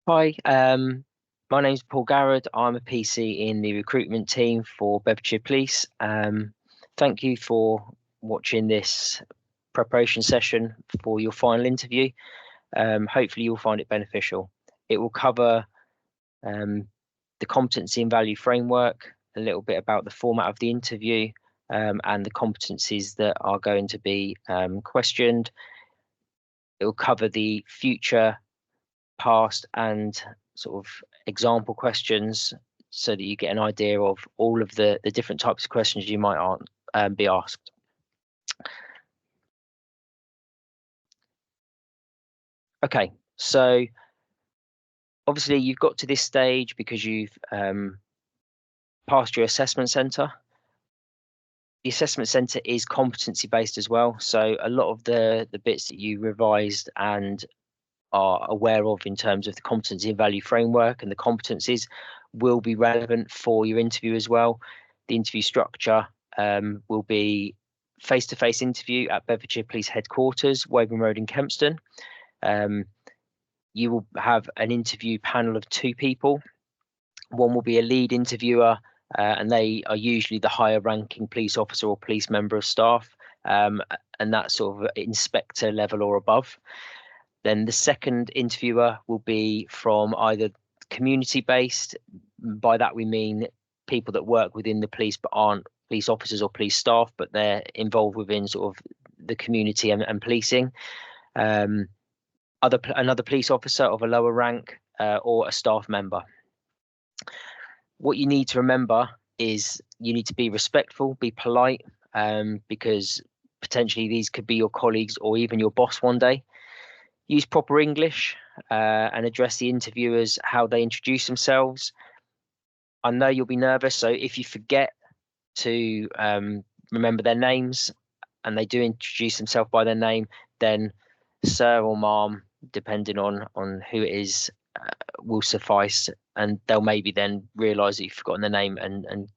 Hi, my name's Paul Garrard. I'm a PC in the recruitment team for Bedfordshire Police. Thank you for watching this preparation session for your final interview. Hopefully, you'll find it beneficial. It will cover um, the competency and value framework, a little bit about the format of the interview, and the competencies that are going to be questioned. It will cover the future, past, and sort of example questions so that you get an idea of all of the different types of questions you might be asked. Okay, so obviously you've got to this stage because you've passed your assessment centre. The assessment centre is competency based as well, so a lot of the bits that you revised and are aware of in terms of the competency and value framework and the competencies will be relevant for your interview as well. The interview structure will be face-to-face interview at Bedfordshire Police Headquarters, Woburn Road in Kempston. You will have an interview panel of two people. One will be a lead interviewer, and they are usually the higher ranking police officer or police member of staff, and that's sort of inspector level or above. Then the second interviewer will be from either community based, by that we mean people that work within the police but aren't police officers or police staff, but they're involved within sort of the community and policing. Another police officer of a lower rank, or a staff member. What you need to remember is you need to be respectful, be polite, because potentially these could be your colleagues or even your boss one day. Use proper English, and address the interviewers how they introduce themselves. I know you'll be nervous, so if you forget to remember their names and they do introduce themselves by their name, then sir or ma'am, depending on who it is, will suffice, and they'll maybe then realise that you've forgotten the name and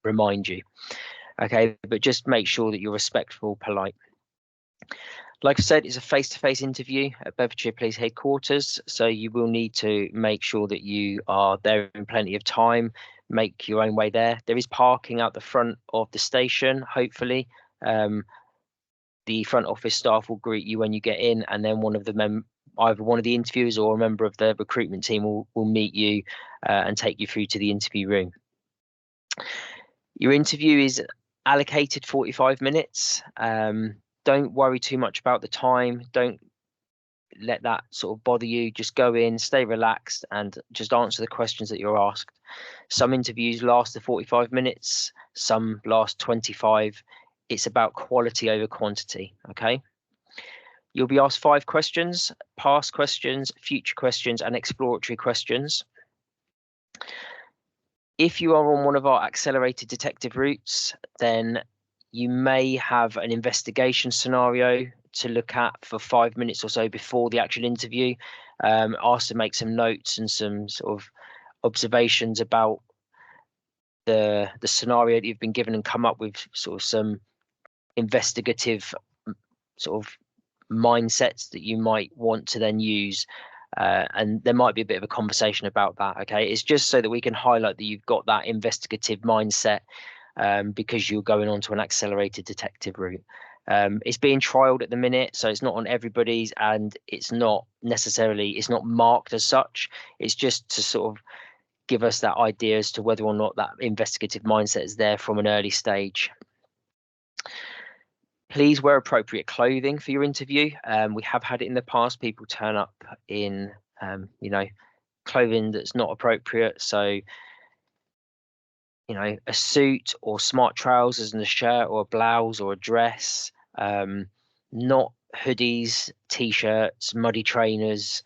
remind you. Okay, but just make sure that you're respectful, polite. Like I said, it's a face-to-face interview at Bedfordshire Police Headquarters, so you will need to make sure that you are there in plenty of time. Make your own way there. There is parking out the front of the station, hopefully. The front office staff will greet you when you get in, and then either one of the interviewers or a member of the recruitment team will meet you and take you through to the interview room. Your interview is allocated 45 minutes. Don't worry too much about the time. Don't let that sort of bother you. Just go in, stay relaxed, and just answer the questions that you're asked. Some interviews last the 45 minutes, some last 25. It's about quality over quantity, okay? You'll be asked 5 questions: past questions, future questions, and exploratory questions. If you are on one of our accelerated detective routes, then you may have an investigation scenario to look at for 5 minutes or so before the actual interview. Asked to make some notes and some sort of observations about the scenario that you've been given and come up with sort of some investigative sort of mindsets that you might want to then use. And there might be a bit of a conversation about that. Okay, it's just so that we can highlight that you've got that investigative mindset, because you're going on to an accelerated detective route. It's being trialed at the minute, so it's not on everybody's, and it's not marked as such. It's just to sort of give us that idea as to whether or not that investigative mindset is there from an early stage. Please wear appropriate clothing for your interview. We have had it in the past. People turn up in, clothing that's not appropriate. So, a suit or smart trousers and a shirt or a blouse or a dress, not hoodies, t-shirts, muddy trainers,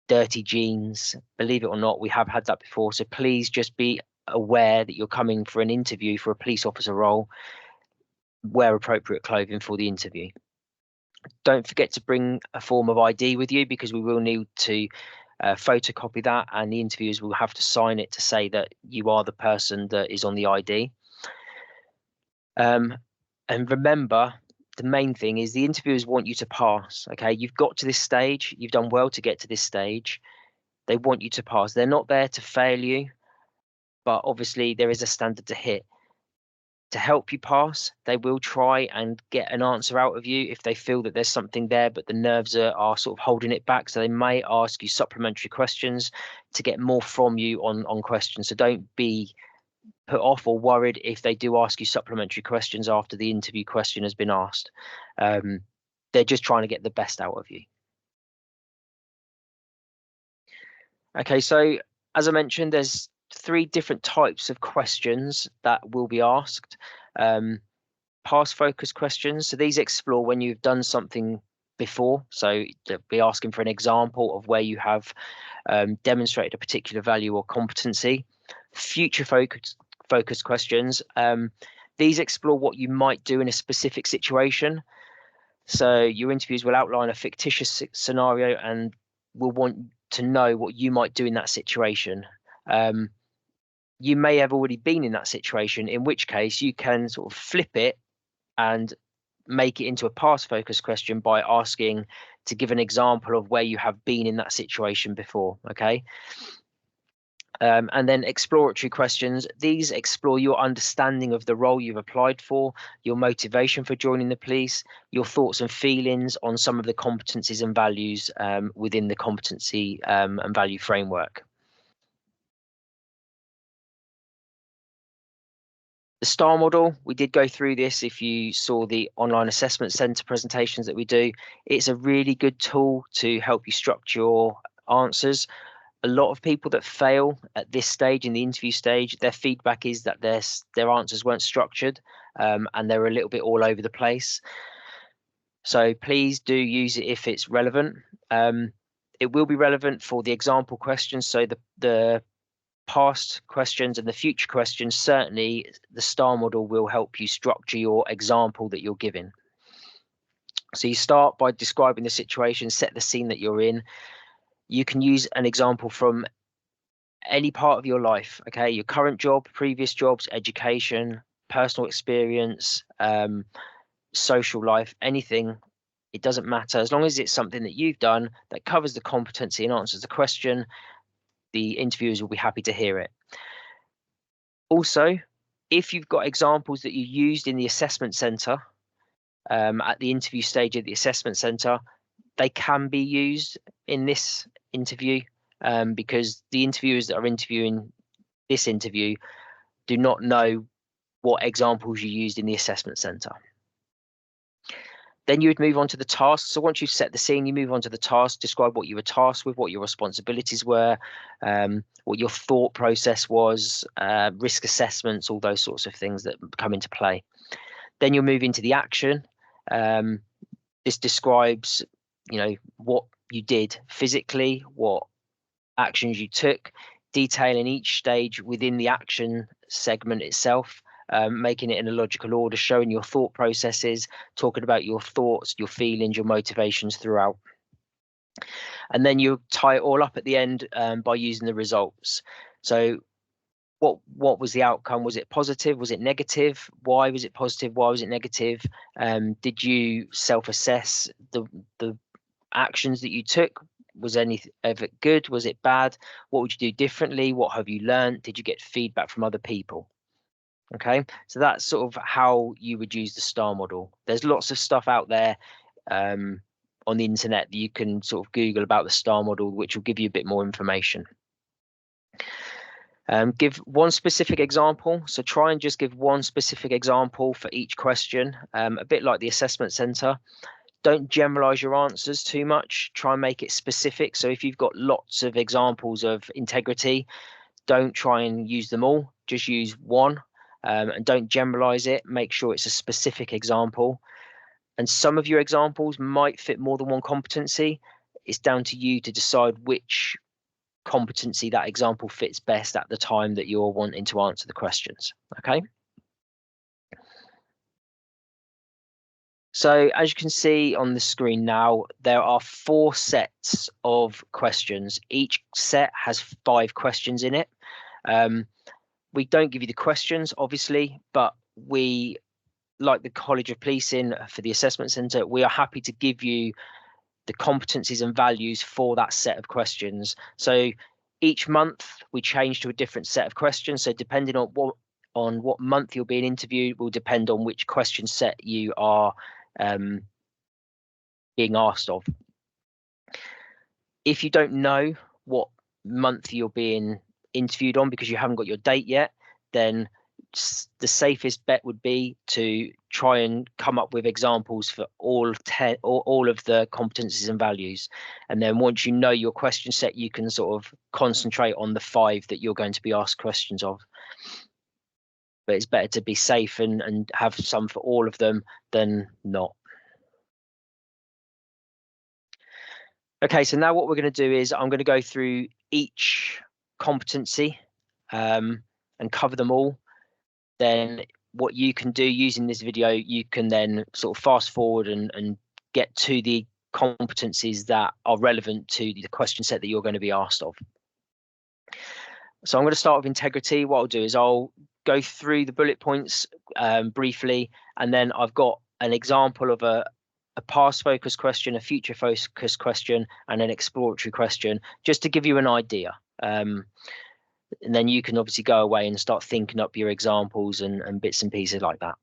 dirty jeans. Believe it or not, we have had that before. So please just be aware that you're coming for an interview for a police officer role. Wear appropriate clothing for the interview. Don't forget to bring a form of ID with you, because we will need to photocopy that, and the interviewers will have to sign it to say that you are the person that is on the ID. And remember, the main thing is the interviewers want you to pass. Okay, you've got to this stage. You've done well to get to this stage. They want you to pass. They're not there to fail you, but obviously there is a standard to hit. To help you pass, they will try and get an answer out of you if they feel that there's something there, but the nerves are sort of holding it back. So they may ask you supplementary questions to get more from you on questions. So don't be put off or worried if they do ask you supplementary questions after the interview question has been asked. They're just trying to get the best out of you. Okay, so as I mentioned, there's 3 different types of questions that will be asked. Past focus questions. So these explore when you've done something before. So they'll be asking for an example of where you have demonstrated a particular value or competency. Future focus questions. These explore what you might do in a specific situation. So your interviews will outline a fictitious scenario and will want to know what you might do in that situation. You may have already been in that situation, in which case you can sort of flip it and make it into a past focus question by asking to give an example of where you have been in that situation before. Okay. And then exploratory questions. These explore your understanding of the role you've applied for, your motivation for joining the police, your thoughts and feelings on some of the competencies and values within the competency and value framework. The STAR model, we did go through this if you saw the online assessment centre presentations that we do. It's a really good tool to help you structure your answers. A lot of people that fail at this stage, in the interview stage, their feedback is that their answers weren't structured and they're a little bit all over the place. So please do use it if it's relevant. It will be relevant for the example questions. So the past questions and the future questions, certainly the STAR model will help you structure your example that you're giving. So you start by describing the situation, set the scene that you're in. You can use an example from any part of your life, okay? Your current job, previous jobs, education, personal experience, social life, anything. It doesn't matter. As long as it's something that you've done that covers the competency and answers the question, the interviewers will be happy to hear it. Also, if you've got examples that you used in the assessment centre, at the interview stage of the assessment centre, they can be used in this interview because the interviewers that are interviewing this interview do not know what examples you used in the assessment centre. Then you would move on to the task. So once you've set the scene, you move on to the task, describe what you were tasked with, what your responsibilities were, what your thought process was, risk assessments, all those sorts of things that come into play. Then you'll move into the action. This describes, what you did physically, what actions you took, detailing each stage within the action segment itself. Making it in a logical order, showing your thought processes, talking about your thoughts, your feelings, your motivations throughout. And then you tie it all up at the end by using the results. So what was the outcome? Was it positive? Was it negative? Why was it positive? Why was it negative? Did you self-assess the actions that you took? Was any of it good? Was it bad? What would you do differently? What have you learned? Did you get feedback from other people? Okay, so that's sort of how you would use the STAR model. There's lots of stuff out there on the internet that you can sort of Google about the STAR model, which will give you a bit more information. Give one specific example. So try and just give one specific example for each question, a bit like the assessment centre. Don't generalize your answers too much. Try and make it specific. So if you've got lots of examples of integrity, don't try and use them all. Just use one. And don't generalize it. Make sure it's a specific example. And some of your examples might fit more than one competency. It's down to you to decide which competency that example fits best at the time that you're wanting to answer the questions. Okay. So as you can see on the screen now, there are 4 sets of questions. Each set has 5 questions in it. We don't give you the questions, obviously, but we, like the College of Policing for the assessment centre, we are happy to give you the competencies and values for that set of questions. So each month we change to a different set of questions. So depending on what month you're being interviewed will depend on which question set you are being asked of. If you don't know what month you're being interviewed on because you haven't got your date yet, then the safest bet would be to try and come up with examples for all of the competencies and values. And then once you know your question set, you can sort of concentrate on the 5 that you're going to be asked questions of. But it's better to be safe and have some for all of them than not. Okay, so now what we're going to do is I'm going to go through each competency and cover them all. Then what you can do using this video, you can then sort of fast forward and get to the competencies that are relevant to the question set that you're going to be asked of. So I'm going to start with integrity. What I'll do is I'll go through the bullet points briefly, and then I've got an example of a past focused question, a future focused question, and an exploratory question, just to give you an idea. And then you can obviously go away and start thinking up your examples and bits and pieces like that.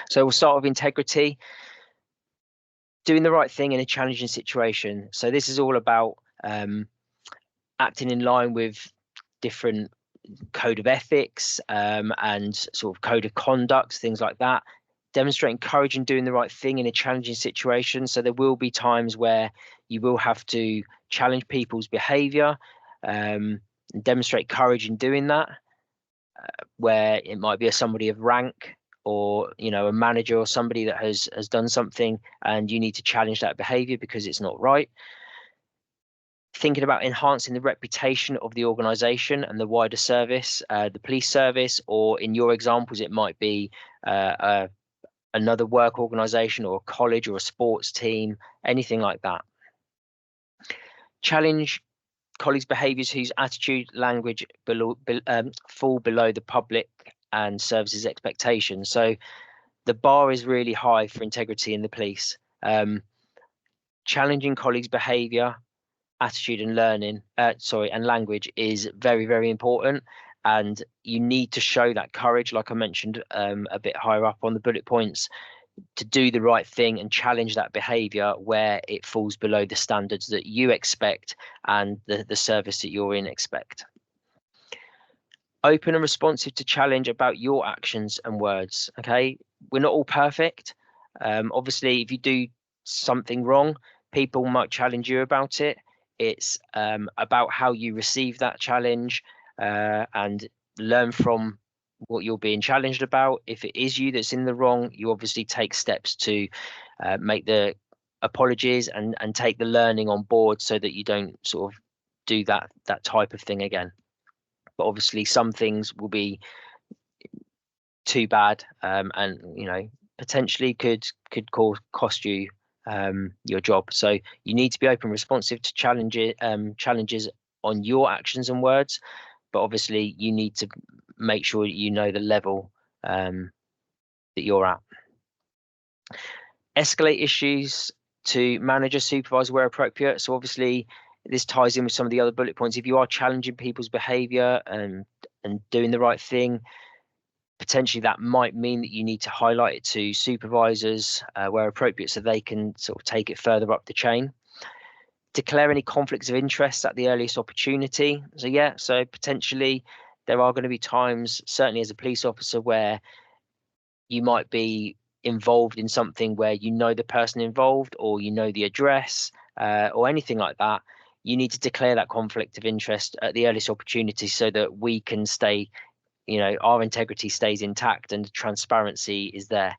So we'll start with integrity. Doing the right thing in a challenging situation. So this is all about acting in line with different code of ethics and sort of code of conduct, things like that. Demonstrating courage and doing the right thing in a challenging situation. So there will be times where you will have to challenge people's behavior and demonstrate courage in doing that, where it might be somebody of rank or a manager or somebody that has done something and you need to challenge that behavior because it's not right. Thinking about enhancing the reputation of the organization and the wider service, the police service, or in your examples it might be another work organization or a college or a sports team, anything like that. Challenge colleagues' behaviors whose attitude, language fall below the public and services expectations. So the bar is really high for integrity in the police. Challenging colleagues' behavior, attitude and and language is very, very important. And you need to show that courage, like I mentioned a bit higher up on the bullet points, to do the right thing and challenge that behavior where it falls below the standards that you expect and the service that you're in expect. Open and responsive to challenge about your actions and words. Okay, we're not all perfect. Obviously, if you do something wrong, people might challenge you about it. It's about how you receive that challenge and learn from what you're being challenged about. If it is you that's in the wrong, you obviously take steps to make the apologies and take the learning on board so that you don't sort of do that type of thing again. But obviously some things will be too bad and potentially could cost you your job. So you need to be open, responsive to challenges on your actions and words, but obviously you need to make sure you know the level that you're at. Escalate issues to manager, supervisor where appropriate. So obviously this ties in with some of the other bullet points. If you are challenging people's behavior and doing the right thing, potentially that might mean that you need to highlight it to supervisors where appropriate so they can sort of take it further up the chain. Declare any conflicts of interest at the earliest opportunity. So potentially there are going to be times, certainly as a police officer, where you might be involved in something where you know the person involved or you know the address or anything like that. You need to declare that conflict of interest at the earliest opportunity so that we can stay, our integrity stays intact and transparency is there.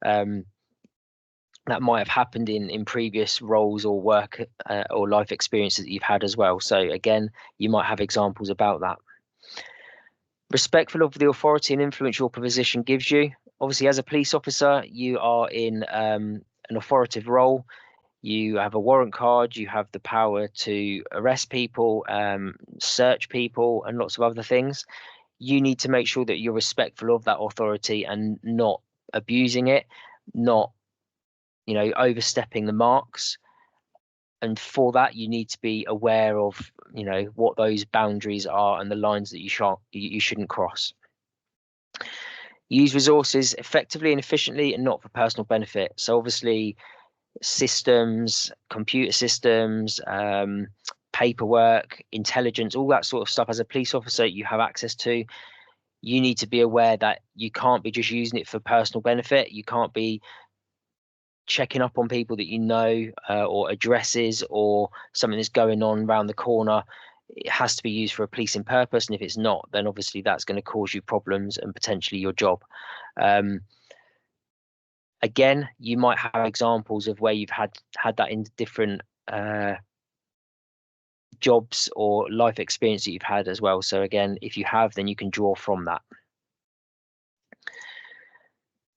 That might have happened in previous roles or work or life experiences that you've had as well. So again, you might have examples about that. Respectful of the authority and influence your position gives you. Obviously, as a police officer, you are in an authoritative role. You have a warrant card, you have the power to arrest people, search people, and lots of other things. You need to make sure that you're respectful of that authority and not abusing it, not overstepping the marks. And for that, you need to be aware of, what those boundaries are and the lines that you shouldn't cross. Use resources effectively and efficiently and not for personal benefit. So obviously systems, computer systems, paperwork, intelligence, all that sort of stuff as a police officer you have access to. You need to be aware that you can't be just using it for personal benefit. You can't be checking up on people that or addresses or something that's going on around the corner. It has to be used for a policing purpose, and if it's not, then obviously that's going to cause you problems and potentially your job. Again, you might have examples of where you've had that in different jobs or life experience that you've had as well. So again, if you have, then you can draw from that.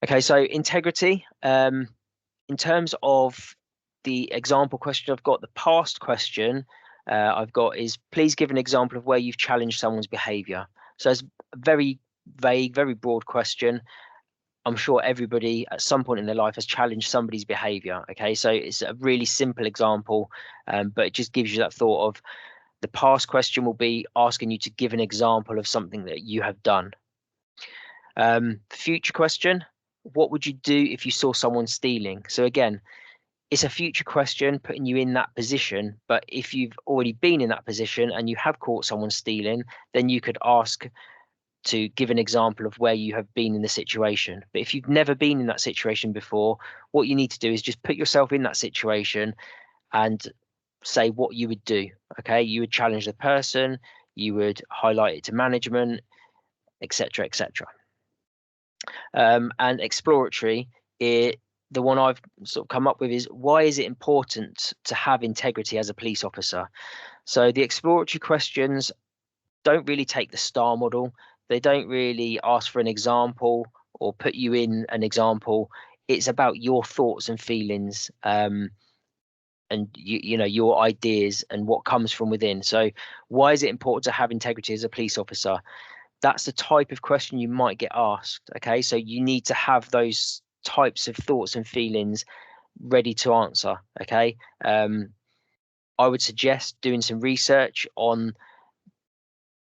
Okay, so integrity. In terms of the example question, I've got the past question I've got is, please give an example of where you've challenged someone's behavior. So it's a very vague, very broad question. I'm sure everybody at some point in their life has challenged somebody's behavior. Okay, so it's a really simple example, but it just gives you that thought of the past question will be asking you to give an example of something that you have done. Future question, what would you do if you saw someone stealing? So again, it's a future question putting you in that position, but if you've already been in that position and you have caught someone stealing, then you could ask to give an example of where you have been in the situation. But if you've never been in that situation before, what you need to do is just put yourself in that situation and say what you would do. Okay, you would challenge the person, you would highlight it to management, etc., etc. And exploratory, the one I've sort of come up with is, why is it important to have integrity as a police officer? So the exploratory questions don't really take the STAR model. They don't really ask for an example or put you in an example. It's about your thoughts and feelings, and your ideas and what comes from within. So why is it important to have integrity as a police officer? That's the type of question you might get asked. Okay, so you need to have those types of thoughts and feelings ready to answer. Okay, I would suggest doing some research on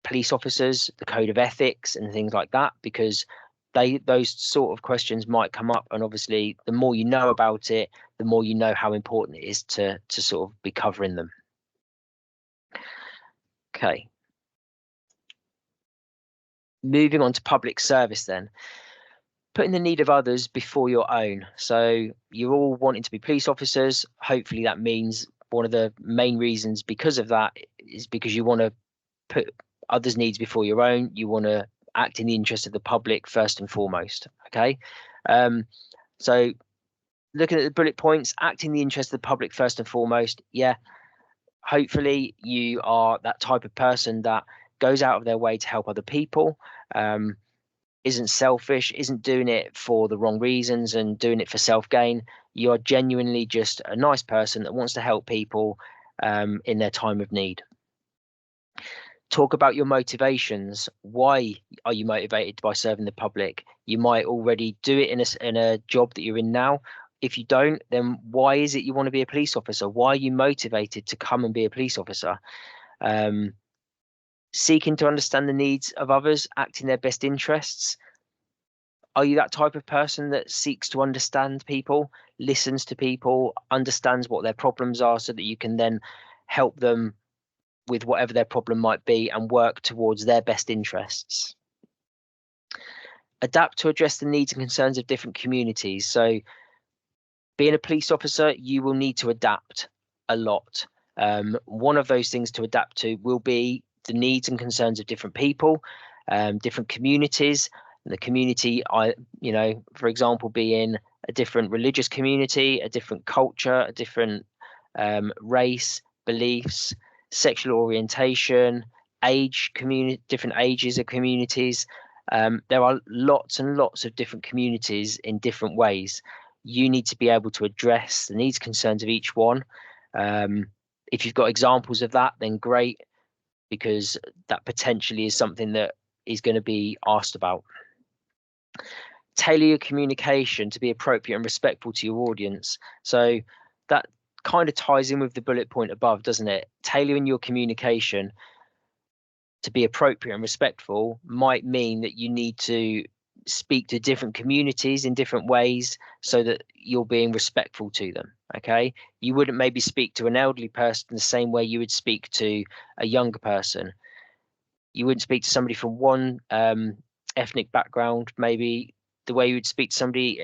police officers, the code of ethics and things like that, because those sort of questions might come up, and obviously the more you know about it, the more you know how important it is to sort of be covering them. Okay, moving on to public service then. Putting the need of others before your own. So you're all wanting to be police officers. Hopefully that means one of the main reasons because of that is because you want to put others' needs before your own. You want to act in the interest of the public first and foremost. Okay, so looking at the bullet points, act in the interest of the public first and foremost. Yeah, hopefully you are that type of person that goes out of their way to help other people, isn't selfish, isn't doing it for the wrong reasons and doing it for self-gain. You are genuinely just a nice person that wants to help people in their time of need. Talk about your motivations. Why are you motivated by serving the public? You might already do it in a job that you're in now. If you don't, then why is it you want to be a police officer? Why are you motivated to come and be a police officer? Seeking to understand the needs of others, act in their best interests. Are you that type of person that seeks to understand people, listens to people, understands what their problems are so that you can then help them with whatever their problem might be and work towards their best interests? Adapt to address the needs and concerns of different communities. So being a police officer, you will need to adapt a lot. One of those things to adapt to will be the needs and concerns of different people, different communities. The community, for example, being a different religious community, a different culture, a different race, beliefs, sexual orientation, age, different ages of communities. There are lots and lots of different communities in different ways. You need to be able to address the needs, concerns of each one. If you've got examples of that, then great, because that potentially is something that is going to be asked about. Tailor your communication to be appropriate and respectful to your audience. So that kind of ties in with the bullet point above, doesn't it? Tailoring your communication to be appropriate and respectful might mean that you need to speak to different communities in different ways so that you're being respectful to them. Okay, you wouldn't maybe speak to an elderly person the same way you would speak to a younger person. You wouldn't speak to somebody from one ethnic background maybe the way you would speak to somebody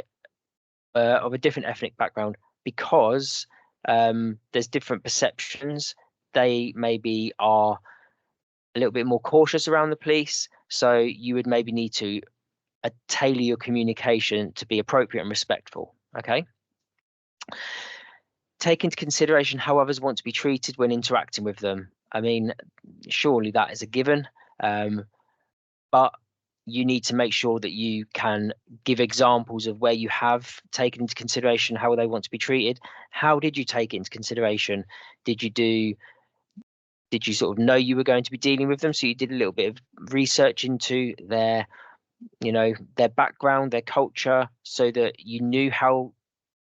of a different ethnic background, because there's different perceptions. They maybe are a little bit more cautious around the police, so you would maybe need to tailor your communication to be appropriate and respectful. Okay. Take into consideration how others want to be treated when interacting with them. I mean, surely that is a given, but you need to make sure that you can give examples of where you have taken into consideration how they want to be treated. How did you take it into consideration? Did you sort of know you were going to be dealing with them, so you did a little bit of research into their background, their culture, so that you knew how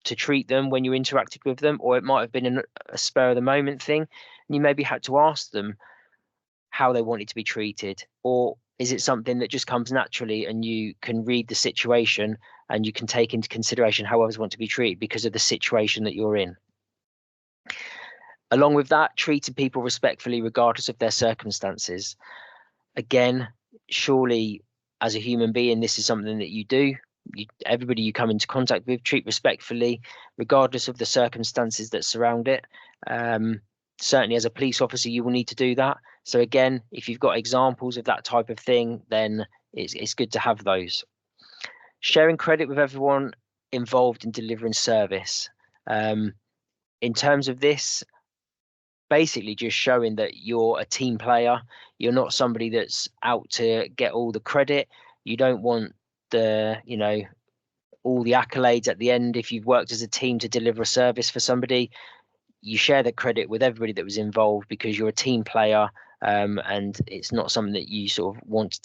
to treat them when you interacted with them? Or it might have been a spur of the moment thing, and you maybe had to ask them how they wanted to be treated. Or is it something that just comes naturally and you can read the situation and you can take into consideration how others want to be treated because of the situation that you're in? Along with that, treating people respectfully regardless of their circumstances. Again, surely as a human being, this is something that you do. Everybody you come into contact with, treat respectfully regardless of the circumstances that surround it. Certainly as a police officer, you will need to do that. So again, if you've got examples of that type of thing, then it's good to have those. Sharing credit with everyone involved in delivering service. In terms of this, basically just showing that you're a team player. You're not somebody that's out to get all the credit. You don't want all the accolades at the end. If you've worked as a team to deliver a service for somebody, you share the credit with everybody that was involved because you're a team player, and it's not something that you sort of want to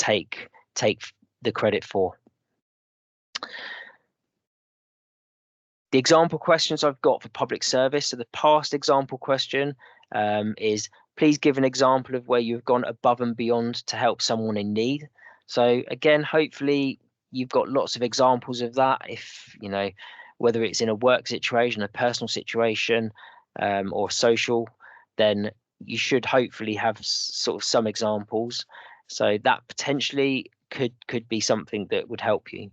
take the credit for. The example questions I've got for public service. So the past example question is, please give an example of where you've gone above and beyond to help someone in need. So again, hopefully you've got lots of examples of that. If whether it's in a work situation, a personal situation, or social, then you should hopefully have sort of some examples. So that potentially could be something that would help you.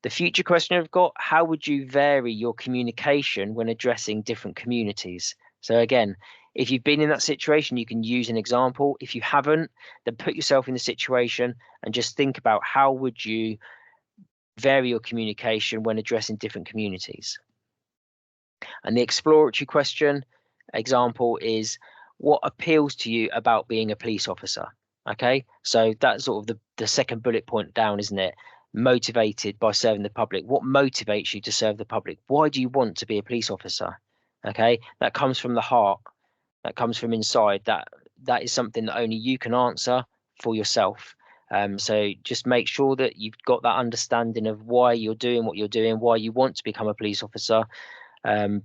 The future question I've got: how would you vary your communication when addressing different communities? So again, if you've been in that situation, you can use an example. If you haven't, then put yourself in the situation and just think about how would you vary your communication when addressing different communities. And the exploratory question example is, what appeals to you about being a police officer? Okay, so that's sort of the second bullet point down, isn't it? Motivated by serving the public. What motivates you to serve the public? Why do you want to be a police officer? Okay, that comes from the heart. That comes from inside. That is something that only you can answer for yourself. So just make sure that you've got that understanding of why you're doing what you're doing, why you want to become a police officer,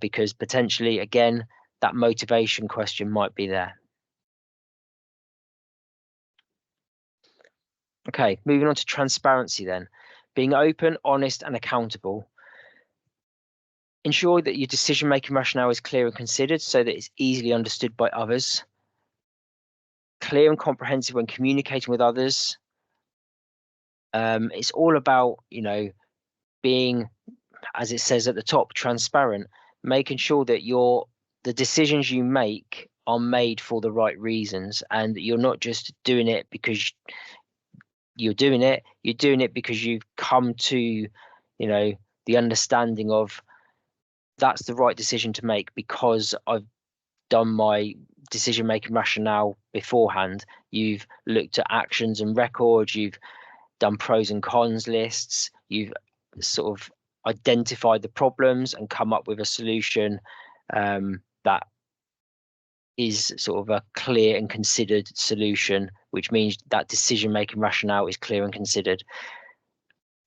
because potentially, again, that motivation question might be there. Okay, moving on to transparency then. Being open, honest, and accountable. Ensure that your decision-making rationale is clear and considered so that it's easily understood by others. Clear and comprehensive when communicating with others. It's all about, being, as it says at the top, transparent, making sure that the decisions you make are made for the right reasons, and that you're not just doing it because you're doing it because you've come to the understanding of that's the right decision to make because I've done my decision making rationale beforehand. You've looked at actions and records, you've done pros and cons lists, you've sort of identified the problems and come up with a solution that is sort of a clear and considered solution, which means that decision-making rationale is clear and considered.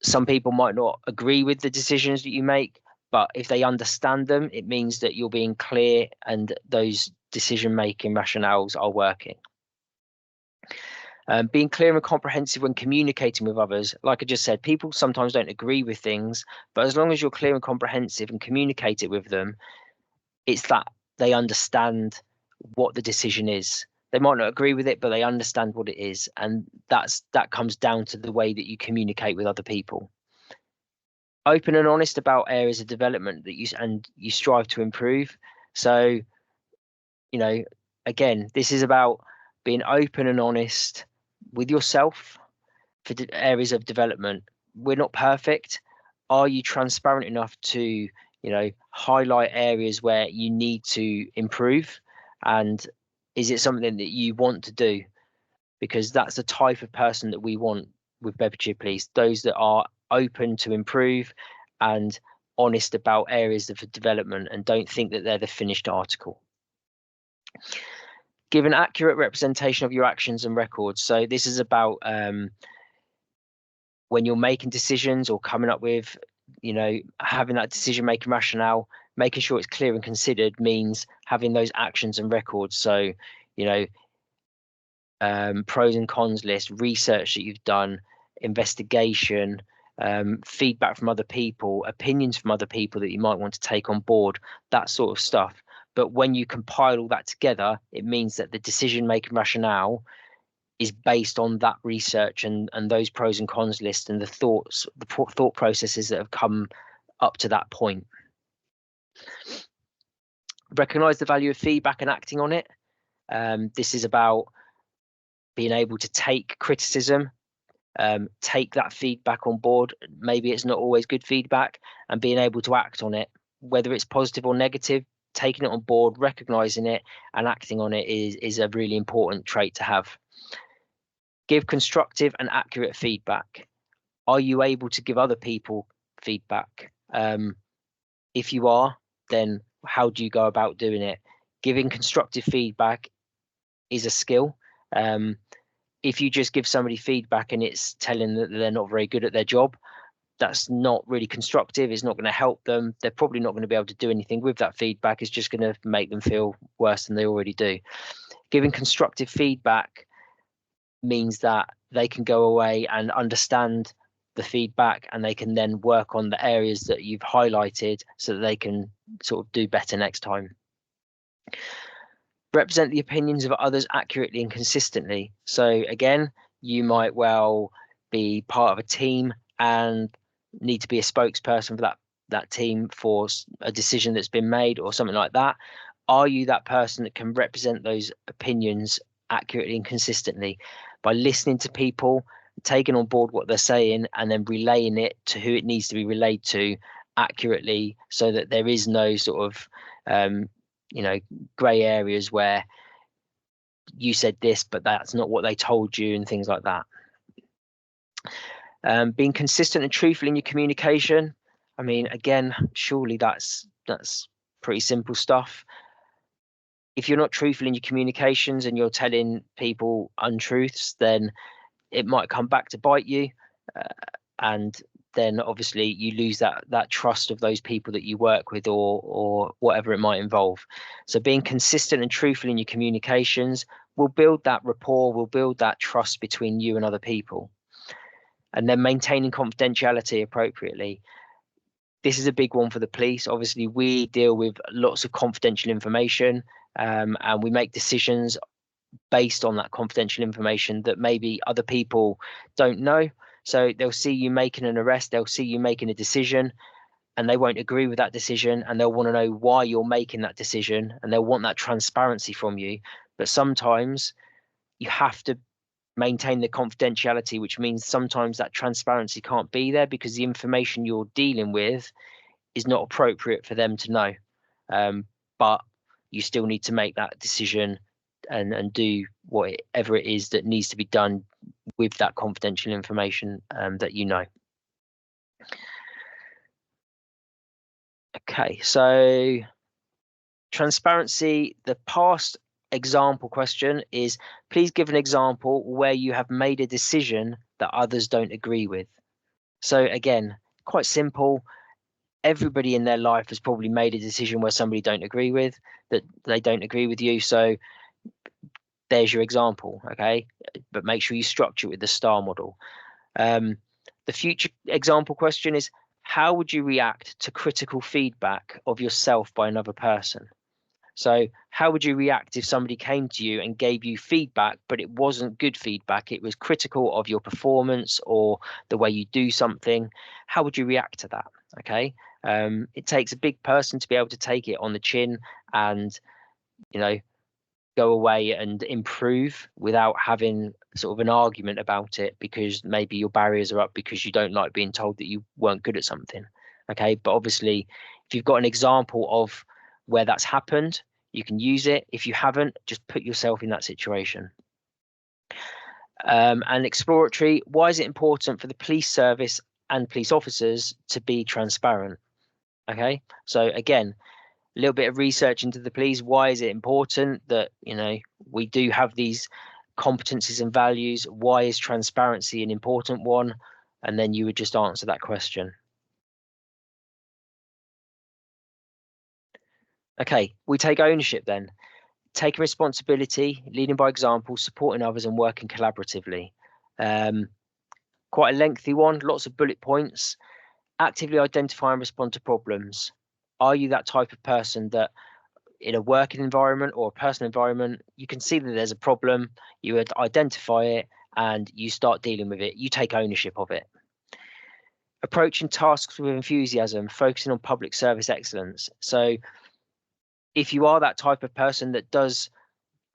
Some people might not agree with the decisions that you make, But if they understand them, it means that you're being clear and those decision-making rationales are working. Being clear and comprehensive when communicating with others. Like I just said, people sometimes don't agree with things, but as long as you're clear and comprehensive and communicate it with them, it's that they understand what the decision is. They might not agree with it, but they understand what it is. And that comes down to the way that you communicate with other people. Open and honest about areas of development that you strive to improve. So, you know, again, this is about being open and honest with yourself for areas of development. We're not perfect. Are you transparent enough to, highlight areas where you need to improve? And is it something that you want to do? Because that's the type of person that we want with Bedfordshire Police, those that are open to improve and honest about areas of development and don't think that they're the finished article. Give an accurate representation of your actions and records. So this is about when you're making decisions or coming up with, having that decision-making rationale, making sure it's clear and considered means having those actions and records. So, pros and cons list, research that you've done, investigation, feedback from other people, opinions from other people that you might want to take on board, that sort of stuff. But when you compile all that together, it means that the decision-making rationale is based on that research and those pros and cons lists and the thought processes that have come up to that point. Recognize the value of feedback and acting on it. This is about being able to take criticism, take that feedback on board. Maybe it's not always good feedback, and being able to act on it, whether it's positive or negative. Taking it on board, recognizing it, and acting on it is a really important trait to have. Give constructive and accurate feedback. Are you able to give other people feedback? If you are, then how do you go about doing it? Giving constructive feedback is a skill. If you just give somebody feedback and it's telling that they're not very good at their job, that's not really constructive. It's not going to help them. They're probably not going to be able to do anything with that feedback. It's just going to make them feel worse than they already do. Giving constructive feedback means that they can go away and understand the feedback, and they can then work on the areas that you've highlighted so that they can sort of do better next time. Represent the opinions of others accurately and consistently. So again, you might well be part of a team and need to be a spokesperson for that team for a decision that's been made or something like that. Are you that person that can represent those opinions accurately and consistently by listening to people, taking on board what they're saying, and then relaying it to who it needs to be relayed to accurately, so that there is no sort of grey areas where you said this but that's not what they told you and things like that. Being consistent and truthful in your communication. I mean, again, surely that's pretty simple stuff. If you're not truthful in your communications and you're telling people untruths, then it might come back to bite you, and then obviously you lose that trust of those people that you work with or whatever it might involve. So being consistent and truthful in your communications will build that rapport, will build that trust between you and other people. And then maintaining confidentiality appropriately. This is a big one for the police. Obviously, we deal with lots of confidential information, and we make decisions based on that confidential information that maybe other people don't know. So they'll see you making an arrest, they'll see you making a decision, and they won't agree with that decision, and they'll want to know why you're making that decision, and they'll want that transparency from you. But sometimes you have to maintain the confidentiality, which means sometimes that transparency can't be there because the information you're dealing with is not appropriate for them to know. But you still need to make that decision and do whatever it is that needs to be done with that confidential information that you know. Okay, so transparency, the past example question is, please give an example where you have made a decision that others don't agree with. So again, quite simple. everybody in their life has probably made a decision where somebody that they don't agree with you. So there's your example, okay? But make sure you structure it with the STAR model. The future example question is, how would you react to critical feedback of yourself by another person? So how would you react if somebody came to you and gave you feedback, but it wasn't good feedback? It was critical of your performance or the way you do something. How would you react to that? Okay. It takes a big person to be able to take it on the chin and, you know, go away and improve without having sort of an argument about it, because maybe your barriers are up because you don't like being told that you weren't good at something. Okay. But obviously, if you've got an example of where that's happened, you can use it. If you haven't, just put yourself in that situation. And exploratory, why is it important for the police service and police officers to be transparent? Okay. So again, a little bit of research into the police. Why is it important that, you know, we do have these competencies and values? Why is transparency an important one? And then you would just answer that question. Okay, we take ownership then. Taking responsibility, leading by example, supporting others, and working collaboratively. Quite a lengthy one, lots of bullet points. Actively identify and respond to problems. Are you that type of person that in a working environment or a personal environment, you can see that there's a problem, you would identify it, and you start dealing with it. You take ownership of it. Approaching tasks with enthusiasm, focusing on public service excellence. So if you are that type of person that does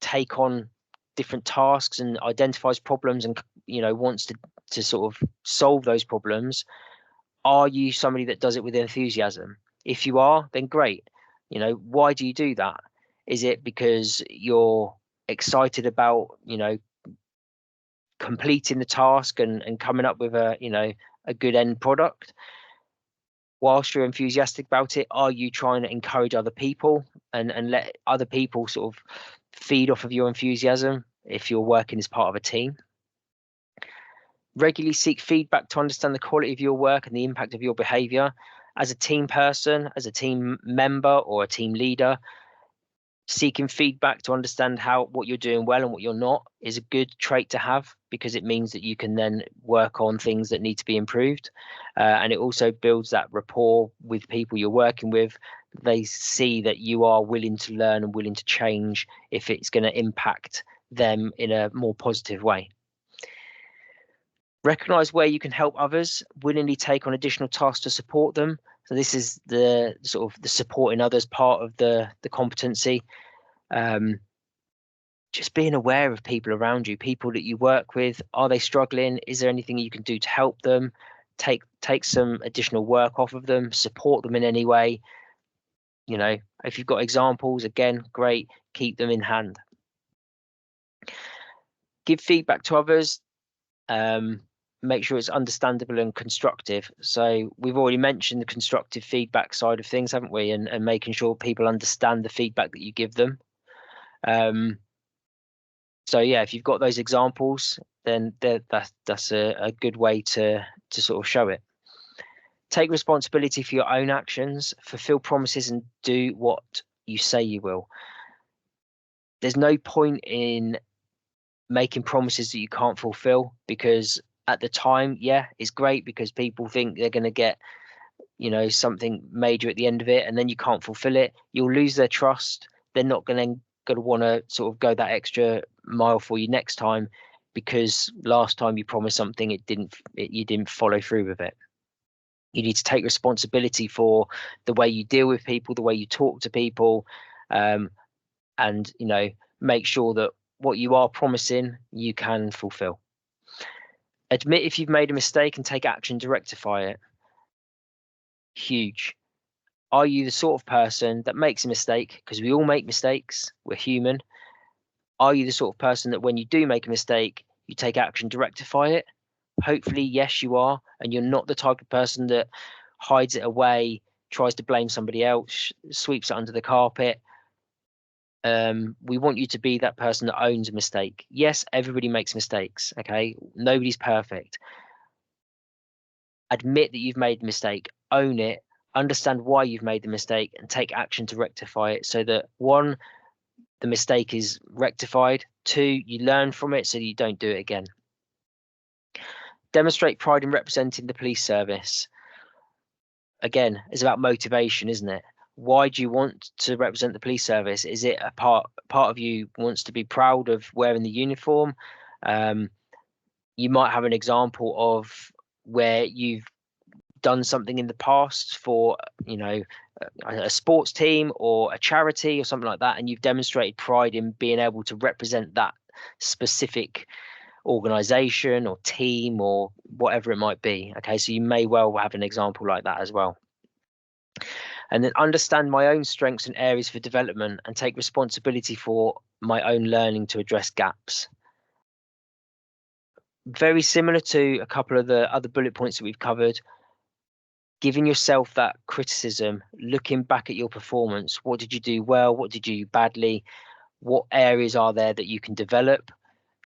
take on different tasks and identifies problems and, you know, wants to sort of solve those problems, are you somebody that does it with enthusiasm? If you are, then great. You know, why do you do that? Is it because you're excited about, you know, completing the task and coming up with a, you know, a good end product? Whilst you're enthusiastic about it, are you trying to encourage other people and let other people sort of feed off of your enthusiasm if you're working as part of a team? Regularly seek feedback to understand the quality of your work and the impact of your behavior. As a team person, as a team member or a team leader, seeking feedback to understand what you're doing well and what you're not is a good trait to have, because it means that you can then work on things that need to be improved. And it also builds that rapport with people you're working with. They see that you are willing to learn and willing to change if it's going to impact them in a more positive way. Recognize where you can help others, willingly take on additional tasks to support them. So this is the sort of the supporting others part of the competency. Just being aware of people around you, people that you work with. Are they struggling? Is there anything you can do to help them? Take some additional work off of them, support them in any way. You know, if you've got examples, again, great, keep them in hand. Give feedback to others. Make sure it's understandable and constructive. So we've already mentioned the constructive feedback side of things, haven't we? And making sure people understand the feedback that you give them. So yeah, if you've got those examples, then that's a good way to sort of show it. Take responsibility for your own actions, fulfill promises, and do what you say you will. There's no point in making promises that you can't fulfill, because at the time, yeah, it's great because people think they're going to get, you know, something major at the end of it, and then you can't fulfill it. You'll lose their trust. They're not going to want to sort of go that extra mile for you next time, because last time you promised something, you didn't follow through with it. You need to take responsibility for the way you deal with people, the way you talk to people, and, you know, make sure that what you are promising you can fulfill. Admit if you've made a mistake and take action to rectify it. Huge. Are you the sort of person that makes a mistake? Because we all make mistakes. We're human. Are you the sort of person that when you do make a mistake, you take action to rectify it? Hopefully, yes, you are. And you're not the type of person that hides it away, tries to blame somebody else, sweeps it under the carpet. We want you to be that person that owns a mistake. Yes, everybody makes mistakes. Okay. Nobody's perfect. Admit that you've made a mistake, own it, understand why you've made the mistake and take action to rectify it, so that 1, the mistake is rectified, 2, you learn from it so you don't do it again. Demonstrate pride in representing the police service. Again, it's about motivation, isn't it? Why do you want to represent the police service? Is it a part of you wants to be proud of wearing the uniform? You might have an example of where you've done something in the past for, you know, a sports team or a charity or something like that, and you've demonstrated pride in being able to represent that specific organization or team or whatever it might be. Okay, so you may well have an example like that as well. And then understand my own strengths and areas for development and take responsibility for my own learning to address gaps. Very similar to a couple of the other bullet points that we've covered, giving yourself that criticism, looking back at your performance. What did you do well? What did you do badly? What areas are there that you can develop?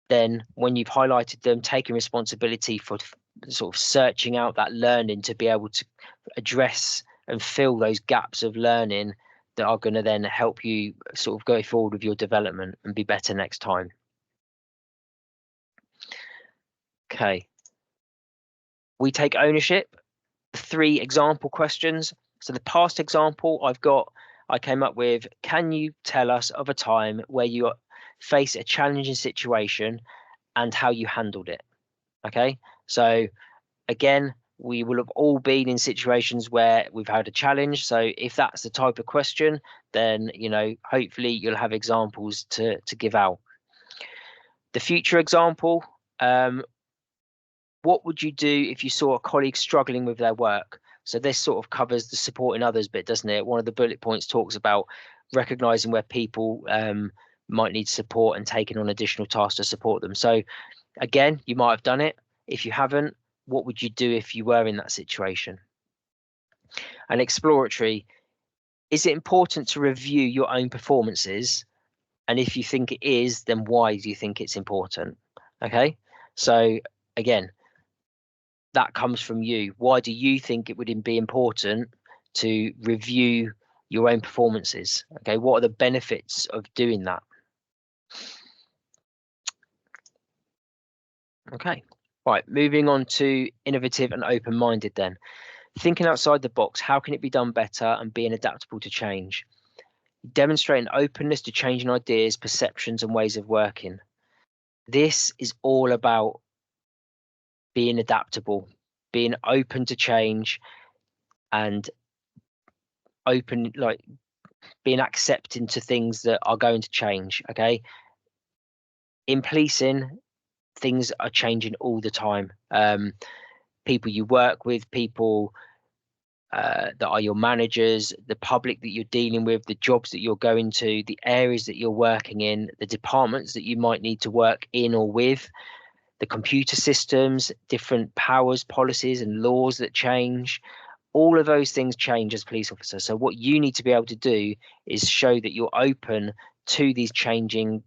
Then when you've highlighted them, taking responsibility for sort of searching out that learning to be able to address and fill those gaps of learning that are going to then help you sort of go forward with your development and be better next time. Okay. We take ownership. 3 example questions. So the past example I came up with, can you tell us of a time where you face a challenging situation and how you handled it? Okay, so again, we will have all been in situations where we've had a challenge. So if that's the type of question, then, you know, hopefully you'll have examples to give out. The future example, what would you do if you saw a colleague struggling with their work? So this sort of covers the supporting others bit, doesn't it? One of the bullet points talks about recognizing where people might need support and taking on additional tasks to support them. So again, you might have done it. If you haven't, what would you do if you were in that situation? And exploratory, is it important to review your own performances? And if you think it is, then why do you think it's important? Okay, so again, that comes from you. Why do you think it would be important to review your own performances? Okay, what are the benefits of doing that? Okay, right, moving on to innovative and open-minded then. Thinking outside the box, how can it be done better and being adaptable to change? Demonstrate an openness to changing ideas, perceptions, and ways of working. This is all about being adaptable, being open to change, and open, like being accepting to things that are going to change. Okay, in policing, things are changing all the time. People you work with, people that are your managers, the public that you're dealing with, the jobs that you're going to, the areas that you're working in, the departments that you might need to work in or with, the computer systems, different powers, policies and laws that change. All of those things change as police officers. So what you need to be able to do is show that you're open to these changing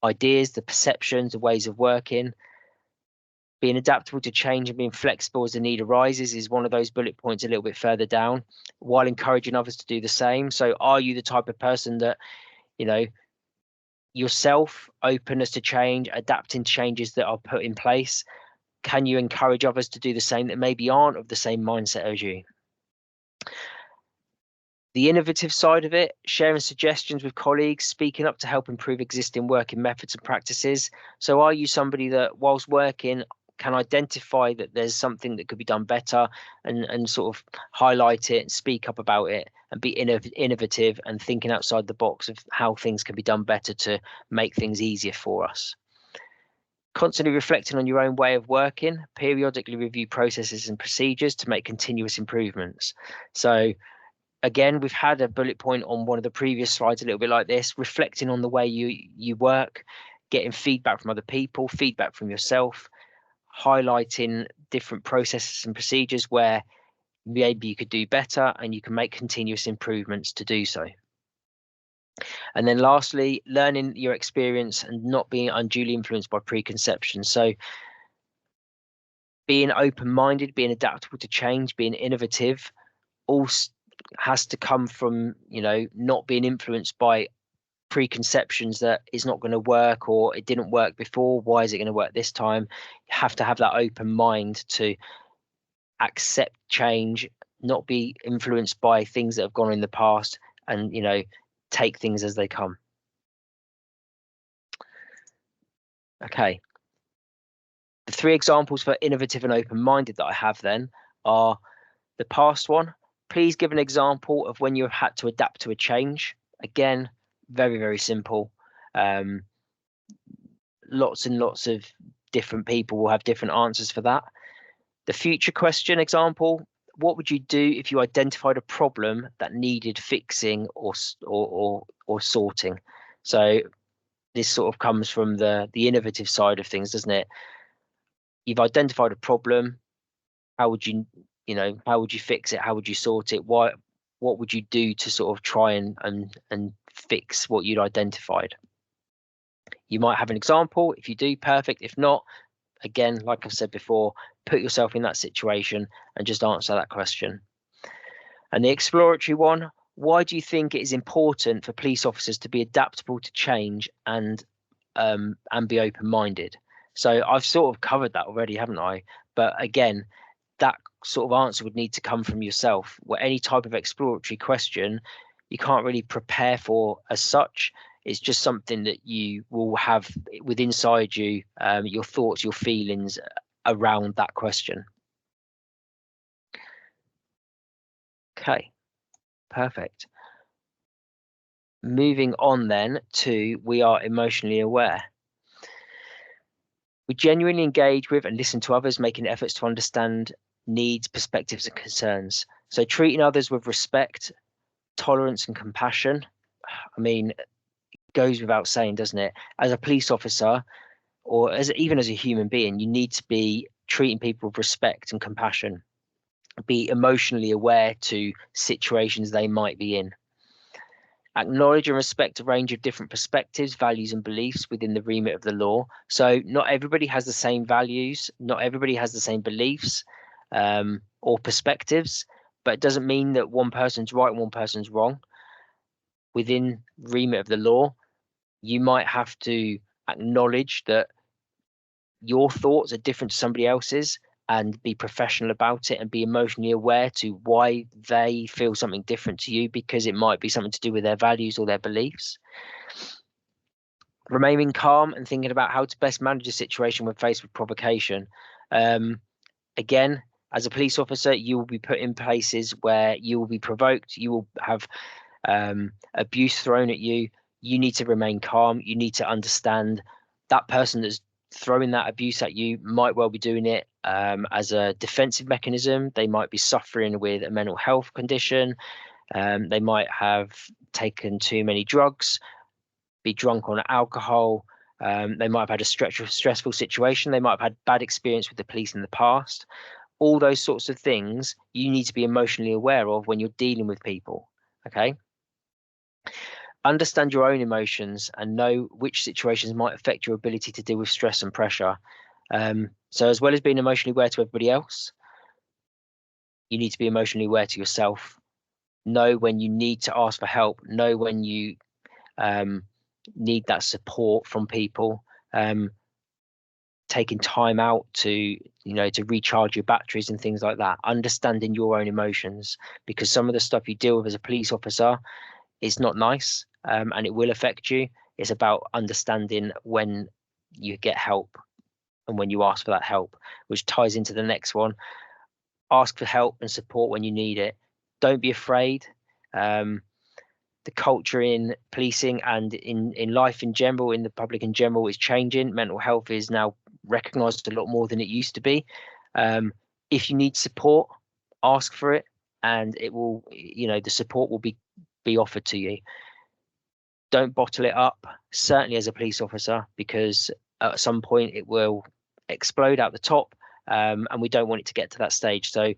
ideas, the perceptions, the ways of working. Being adaptable to change and being flexible as the need arises is one of those bullet points a little bit further down, while encouraging others to do the same. So are you the type of person that, you know, yourself openness to change, adapting to changes that are put in place? Can you encourage others to do the same that maybe aren't of the same mindset as you? The innovative side of it, sharing suggestions with colleagues, speaking up to help improve existing working methods and practices. So are you somebody that whilst working can identify that there's something that could be done better and sort of highlight it and speak up about it and be innovative and thinking outside the box of how things can be done better to make things easier for us? Constantly reflecting on your own way of working, periodically review processes and procedures to make continuous improvements. So again, we've had a bullet point on one of the previous slides a little bit like this, reflecting on the way you work, getting feedback from other people, feedback from yourself, highlighting different processes and procedures where maybe you could do better and you can make continuous improvements to do so. And then lastly, learning your experience and not being unduly influenced by preconceptions. So being open-minded, being adaptable to change, being innovative, all has to come from, you know, not being influenced by preconceptions that it's not going to work, or it didn't work before, why is it going to work this time? You have to have that open mind to accept change, not be influenced by things that have gone in the past, and, you know, take things as they come. Okay. The 3 examples for innovative and open-minded that I have then are the past one. Please give an example of when you've had to adapt to a change. Again, very, very simple. Lots and lots of different people will have different answers for that. The future question example: what would you do if you identified a problem that needed fixing or sorting? So this sort of comes from the innovative side of things, doesn't it? You've identified a problem. How would you, you know, how would you fix it? How would you sort it? What would you do to sort of try and fix what you'd identified? You might have an example. If you do, perfect. If not, again, like I've said before, put yourself in that situation and just answer that question. And the exploratory one: why do you think it is important for police officers to be adaptable to change and be open-minded? So I've sort of covered that already, haven't I? But again, that sort of answer would need to come from yourself. Where any type of exploratory question, you can't really prepare for as such. It's just something that you will have within inside you, your thoughts, your feelings around that question. Okay, perfect. Moving on then to we are emotionally aware. We genuinely engage with and listen to others, making efforts to understand needs, perspectives, and concerns. So treating others with respect, tolerance, and compassion. I mean, it goes without saying, doesn't it? As a police officer, or even as a human being, you need to be treating people with respect and compassion. Be emotionally aware to situations they might be in. Acknowledge and respect a range of different perspectives, values, and beliefs within the remit of the law. So not everybody has the same values, not everybody has the same beliefs or perspectives, but it doesn't mean that one person's right and one person's wrong. Within remit of the law, you might have to acknowledge that your thoughts are different to somebody else's, and be professional about it and be emotionally aware to why they feel something different to you, because it might be something to do with their values or their beliefs. Remaining calm and thinking about how to best manage a situation when faced with provocation. Again, as a police officer, you will be put in places where you will be provoked, you will have abuse thrown at you. You need to remain calm. You need to understand that person that's throwing that abuse at you might well be doing it as a defensive mechanism. They might be suffering with a mental health condition. They might have taken too many drugs, be drunk on alcohol. They might have had a stressful situation. They might have had bad experience with the police in the past. All those sorts of things you need to be emotionally aware of when you're dealing with people. Okay. Understand your own emotions and know which situations might affect your ability to deal with stress and pressure. So as well as being emotionally aware to everybody else, you need to be emotionally aware to yourself. Know when you need to ask for help. Know when you need that support from people. Taking time out to to recharge your batteries and things like that. Understanding your own emotions, because some of the stuff you deal with as a police officer is not nice, and it will affect you. It's about understanding when you get help and when you ask for that help, which ties into the next one. Ask for help and support when you need it. Don't be afraid. The culture in policing and in life in general, in the public in general, is changing. Mental health is now recognised a lot more than it used to be. If you need support, ask for it, and it will, the support will be offered to you. Don't bottle it up, certainly as a police officer, because at some point it will explode out the top, and we don't want it to get to that stage. So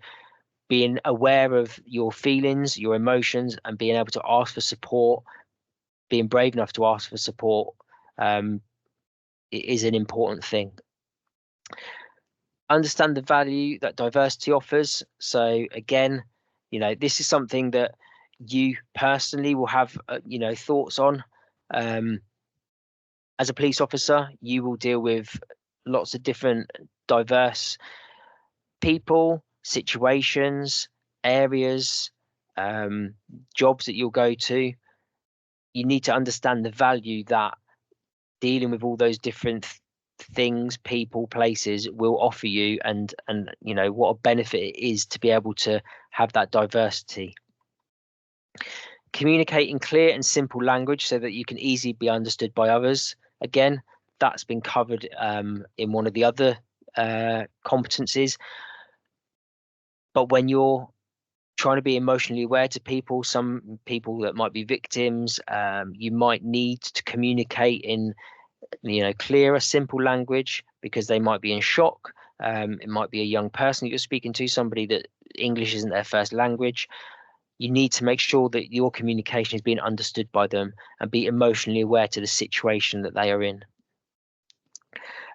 being aware of your feelings, your emotions, and being able to ask for support, being brave enough to ask for support, is an important thing. Understand the value that diversity offers. So again, this is something that you personally will have, thoughts on. As a police officer, you will deal with lots of different diverse people, situations, areas, jobs that you'll go to. You need to understand the value that dealing with all those different things, people, places will offer you, and what a benefit it is to be able to have that diversity. Communicate in clear and simple language so that you can easily be understood by others. Again, that's been covered in one of the other competencies. But when you're trying to be emotionally aware to people, some people that might be victims, you might need to communicate in clearer, simple language, because they might be in shock. It might be a young person that you're speaking to, somebody that English isn't their first language. You need to make sure that your communication is being understood by them and be emotionally aware to the situation that they are in.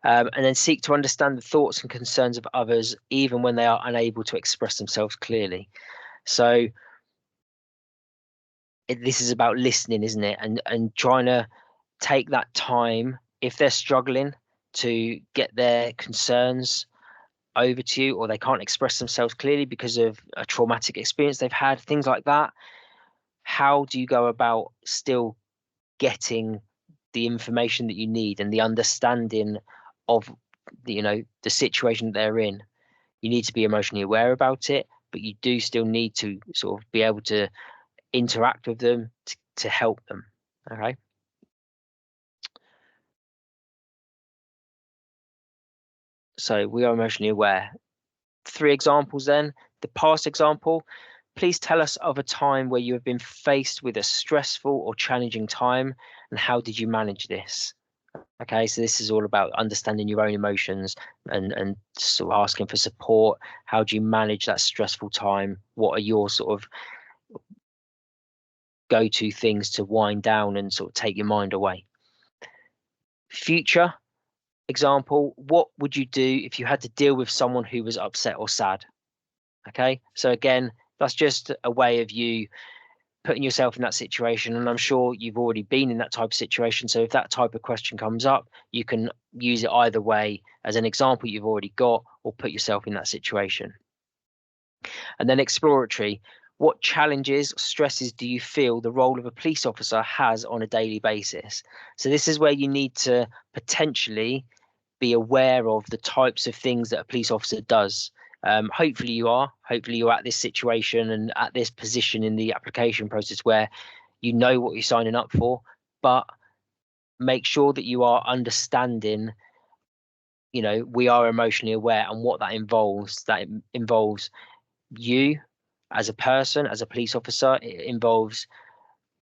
And then seek to understand the thoughts and concerns of others, even when they are unable to express themselves clearly. So this is about listening, isn't it? And trying to take that time, if they're struggling to get their concerns over to you, or they can't express themselves clearly because of a traumatic experience they've had, things like that. How do you go about still getting the information that you need and the understanding of the situation that they're in? You need to be emotionally aware about it, but you do still need to sort of be able to interact with them to help them. Okay. So we are emotionally aware. 3 examples then. The past example: please tell us of a time where you have been faced with a stressful or challenging time, and how did you manage this? Okay, so this is all about understanding your own emotions and sort of asking for support. How do you manage that stressful time? What are your sort of go-to things to wind down and sort of take your mind away? Future example: what would you do if you had to deal with someone who was upset or sad? Okay, so again, that's just a way of you putting yourself in that situation, and I'm sure you've already been in that type of situation. So if that type of question comes up, you can use it either way as an example you've already got, or put yourself in that situation. And then exploratory: what challenges, stresses do you feel the role of a police officer has on a daily basis? So this is where you need to potentially be aware of the types of things that a police officer does. Hopefully you're at this situation and at this position in the application process where you know what you're signing up for, but make sure that you are understanding, we are emotionally aware, and what that involves. That involves you as a person, as a police officer. It involves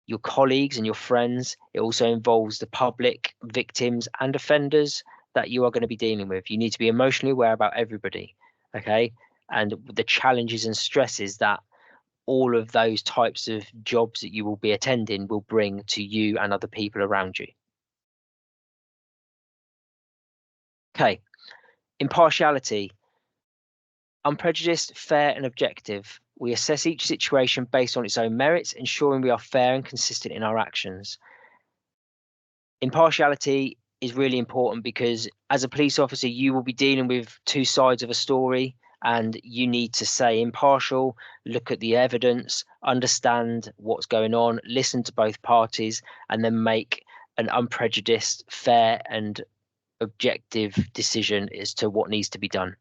your colleagues and your friends. It also involves the public, victims and offenders that you are going to be dealing with. You need to be emotionally aware about everybody, okay? And the challenges and stresses that all of those types of jobs that you will be attending will bring to you and other people around you. Okay, impartiality. Unprejudiced, fair and objective. We assess each situation based on its own merits, ensuring we are fair and consistent in our actions. Impartiality is really important because as a police officer, you will be dealing with 2 sides of a story, and you need to stay impartial, look at the evidence, understand what's going on, listen to both parties, and then make an unprejudiced, fair and objective decision as to what needs to be done.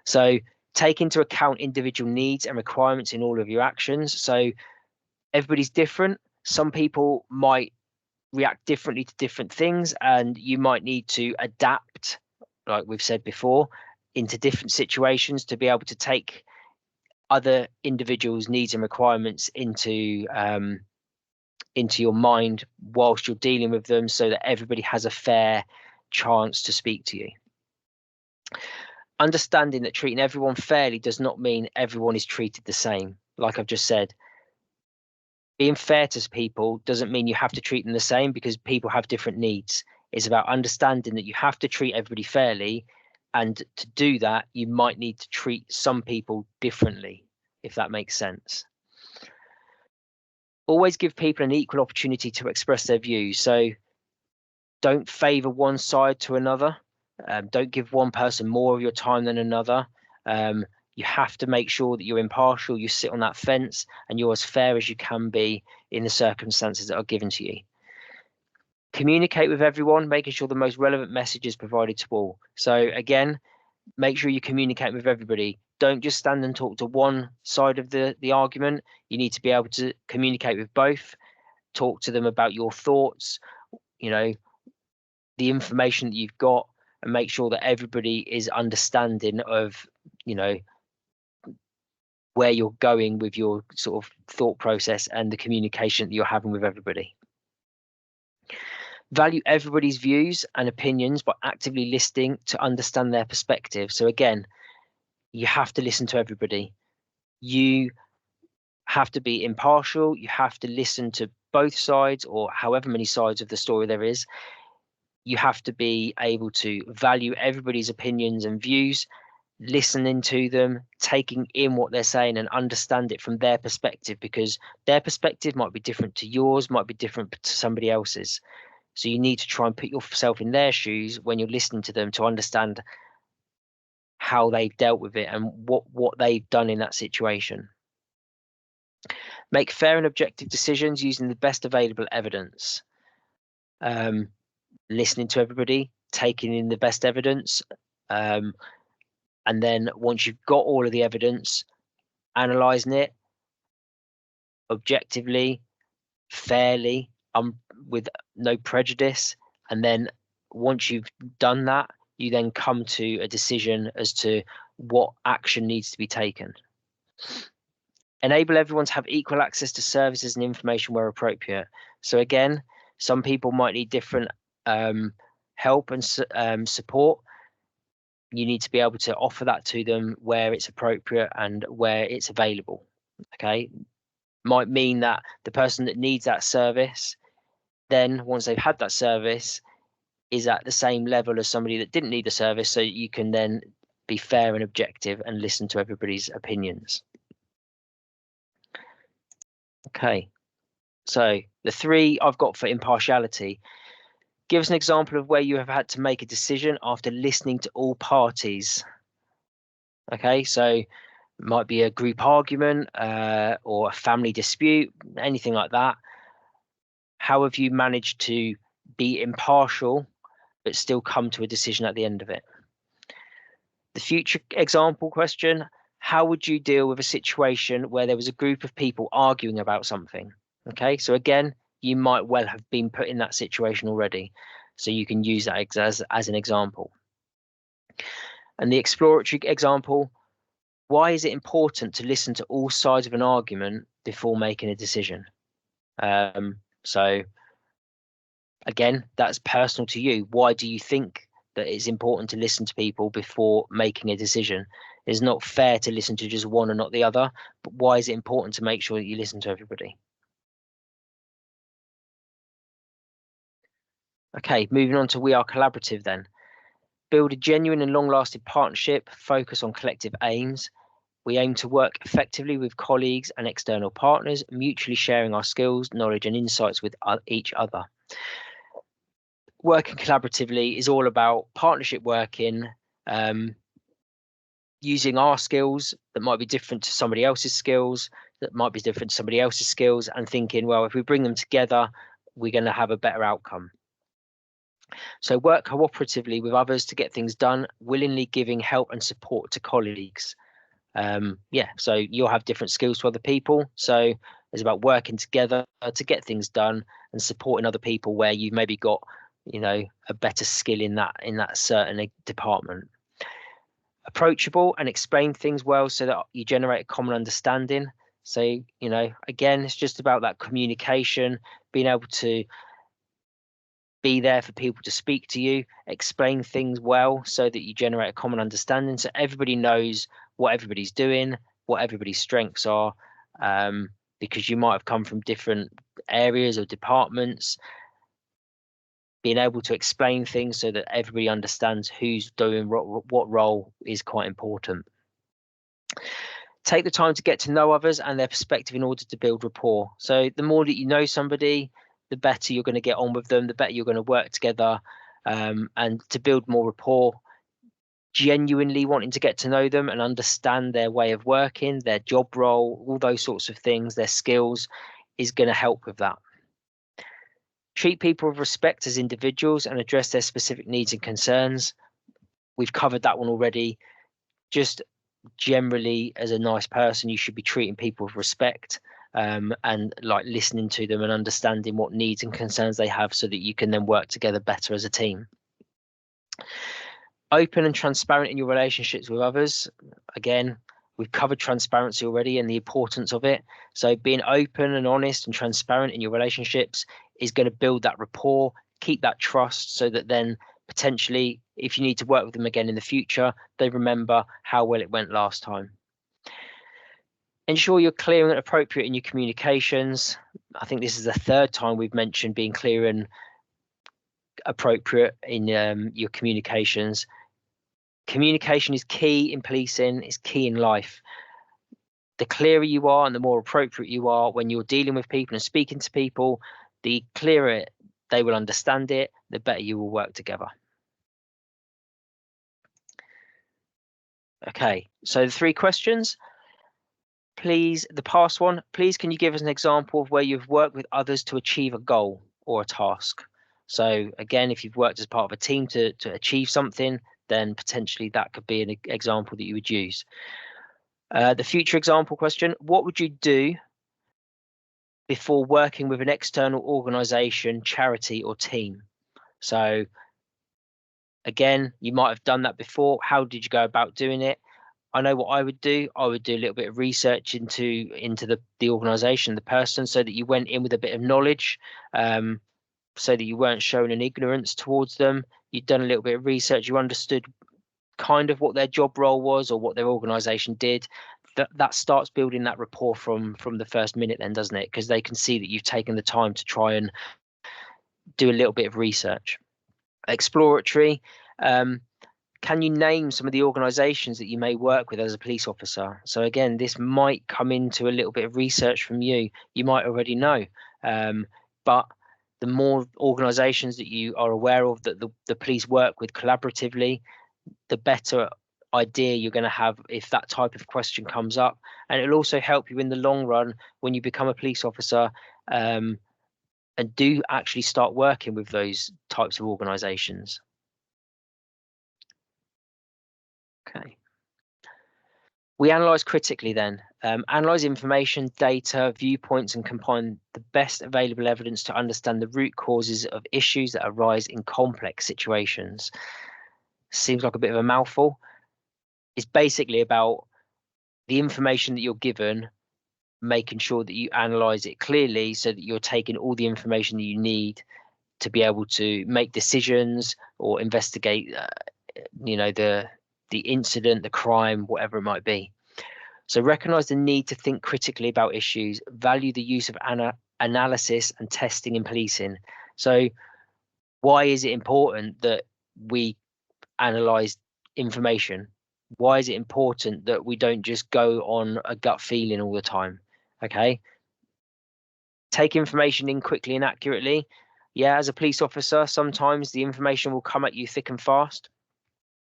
So take into account individual needs and requirements in all of your actions. So everybody's different. Some people might react differently to different things, and you might need to adapt, like we've said before, into different situations to be able to take other individuals' needs and requirements into your mind whilst you're dealing with them, so that everybody has a fair chance to speak to you. Understanding that treating everyone fairly does not mean everyone is treated the same. Like I've just said, being fair to people doesn't mean you have to treat them the same, because people have different needs. It's about understanding that you have to treat everybody fairly, and to do that, you might need to treat some people differently. if that makes sense. Always give people an equal opportunity to express their views. So don't favor one side to another. Don't give one person more of your time than another. You have to make sure that you're impartial, you sit on that fence, and you're as fair as you can be in the circumstances that are given to you. Communicate with everyone, making sure the most relevant message is provided to all. So again, make sure you communicate with everybody. Don't just stand and talk to one side of the argument. You need to be able to communicate with both, talk to them about your thoughts, you know, the information that you've got, and make sure that everybody is understanding of, you know, where you're going with your sort of thought process and the communication that you're having with everybody. Value everybody's views and opinions by actively listening to understand their perspective. So again, you have to listen to everybody. You have to be impartial. You have to listen to both sides, or however many sides of the story there is. You have to be able to value everybody's opinions and views, listening to them, taking in what they're saying and understand it from their perspective, because their perspective might be different to yours, might be different to somebody else's. So you need to try and put yourself in their shoes when you're listening to them to understand how they've dealt with it and what they've done in that situation. Make fair and objective decisions using the best available evidence. Listening to everybody, taking in the best evidence, and then once you've got all of the evidence, analysing it objectively, fairly, with no prejudice, and then once you've done that, you then come to a decision as to what action needs to be taken. Enable everyone to have equal access to services and information where appropriate. So again, some people might need different help and support. You need to be able to offer that to them where it's appropriate and where it's available. Okay, might mean that the person that needs that service, then once they've had that service, is at the same level as somebody that didn't need the service, so you can then be fair and objective and listen to everybody's opinions. Okay, so the 3 I've got for impartiality. Give us an example of where you have had to make a decision after listening to all parties. Okay, so it might be a group argument or a family dispute, anything like that. How have you managed to be impartial but still come to a decision at the end of it? The future example question: how would you deal with a situation where there was a group of people arguing about something? Okay, so again, you might well have been put in that situation already, so you can use that as an example. And the exploratory example: why is it important to listen to all sides of an argument before making a decision? So again, that's personal to you. Why do you think that it's important to listen to people before making a decision? It's not fair to listen to just one and not the other, but why is it important to make sure that you listen to everybody? Okay, moving on to We Are Collaborative then. Build a genuine and long-lasting partnership, focus on collective aims. We aim to work effectively with colleagues and external partners, mutually sharing our skills, knowledge and insights with each other. Working collaboratively is all about partnership working, using our skills that might be different to somebody else's skills, that might be different to somebody else's skills, and thinking, well, if we bring them together, we're going to have a better outcome. So work cooperatively with others to get things done, willingly giving help and support to colleagues. So you'll have different skills to other people. So it's about working together to get things done and supporting other people where you've maybe got, a better skill in that certain department. Approachable and explain things well so that you generate a common understanding. So, again, it's just about that communication, being able to be there for people to speak to you, explain things well so that you generate a common understanding, so everybody knows what everybody's doing, what everybody's strengths are, because you might have come from different areas or departments. Being able to explain things so that everybody understands who's doing what role is quite important. Take the time to get to know others and their perspective in order to build rapport. So the more that you know somebody, the better you're going to get on with them, the better you're going to work together, and to build more rapport, genuinely wanting to get to know them and understand their way of working, their job role, all those sorts of things, their skills, is going to help with that. Treat people with respect as individuals and address their specific needs and concerns. We've covered that one already. Just generally, as a nice person, you should be treating people with respect, and like listening to them and understanding what needs and concerns they have so that you can then work together better as a team. Open and transparent in your relationships with others. Again, we've covered transparency already and the importance of it. So being open and honest and transparent in your relationships is going to build that rapport, keep that trust, so that then potentially, if you need to work with them again in the future, they remember how well it went last time. Ensure you're clear and appropriate in your communications. I think this is the third time we've mentioned being clear and appropriate in your communications. Communication is key in policing, it's key in life. The clearer you are and the more appropriate you are when you're dealing with people and speaking to people, the clearer they will understand it, the better you will work together. Okay, so the 3 questions. Please, the past one, please can you give us an example of where you've worked with others to achieve a goal or a task? So again, if you've worked as part of a team to achieve something, then potentially that could be an example that you would use. The future example question, what would you do before working with an external organization, charity, or team? So again, you might have done that before. How did you go about doing it? I know what I would do. I would do a little bit of research into the organization, the person, so that you went in with a bit of knowledge, so that you weren't showing an ignorance towards them. You'd done a little bit of research. You understood kind of what their job role was or what their organization did. That starts building that rapport from the first minute then, doesn't it? Because they can see that you've taken the time to try and do a little bit of research. Exploratory. Can you name some of the organizations that you may work with as a police officer? So again, this might come into a little bit of research from you. You might already know, but the more organizations that you are aware of that the police work with collaboratively, the better idea you're going to have if that type of question comes up. And it'll also help you in the long run when you become a police officer, and do actually start working with those types of organizations. Okay. We analyze critically then. Analyze information, data, viewpoints, and combine the best available evidence to understand the root causes of issues that arise in complex situations. Seems like a bit of a mouthful. It's basically about the information that you're given, making sure that you analyze it clearly so that you're taking all the information that you need to be able to make decisions or investigate, the incident, the crime, whatever it might be. So recognize the need to think critically about issues, value the use of analysis and testing in policing. So why is it important that we analyze information? Why is it important that we don't just go on a gut feeling all the time? Okay. Take information in quickly and accurately. Yeah, as a police officer, sometimes the information will come at you thick and fast.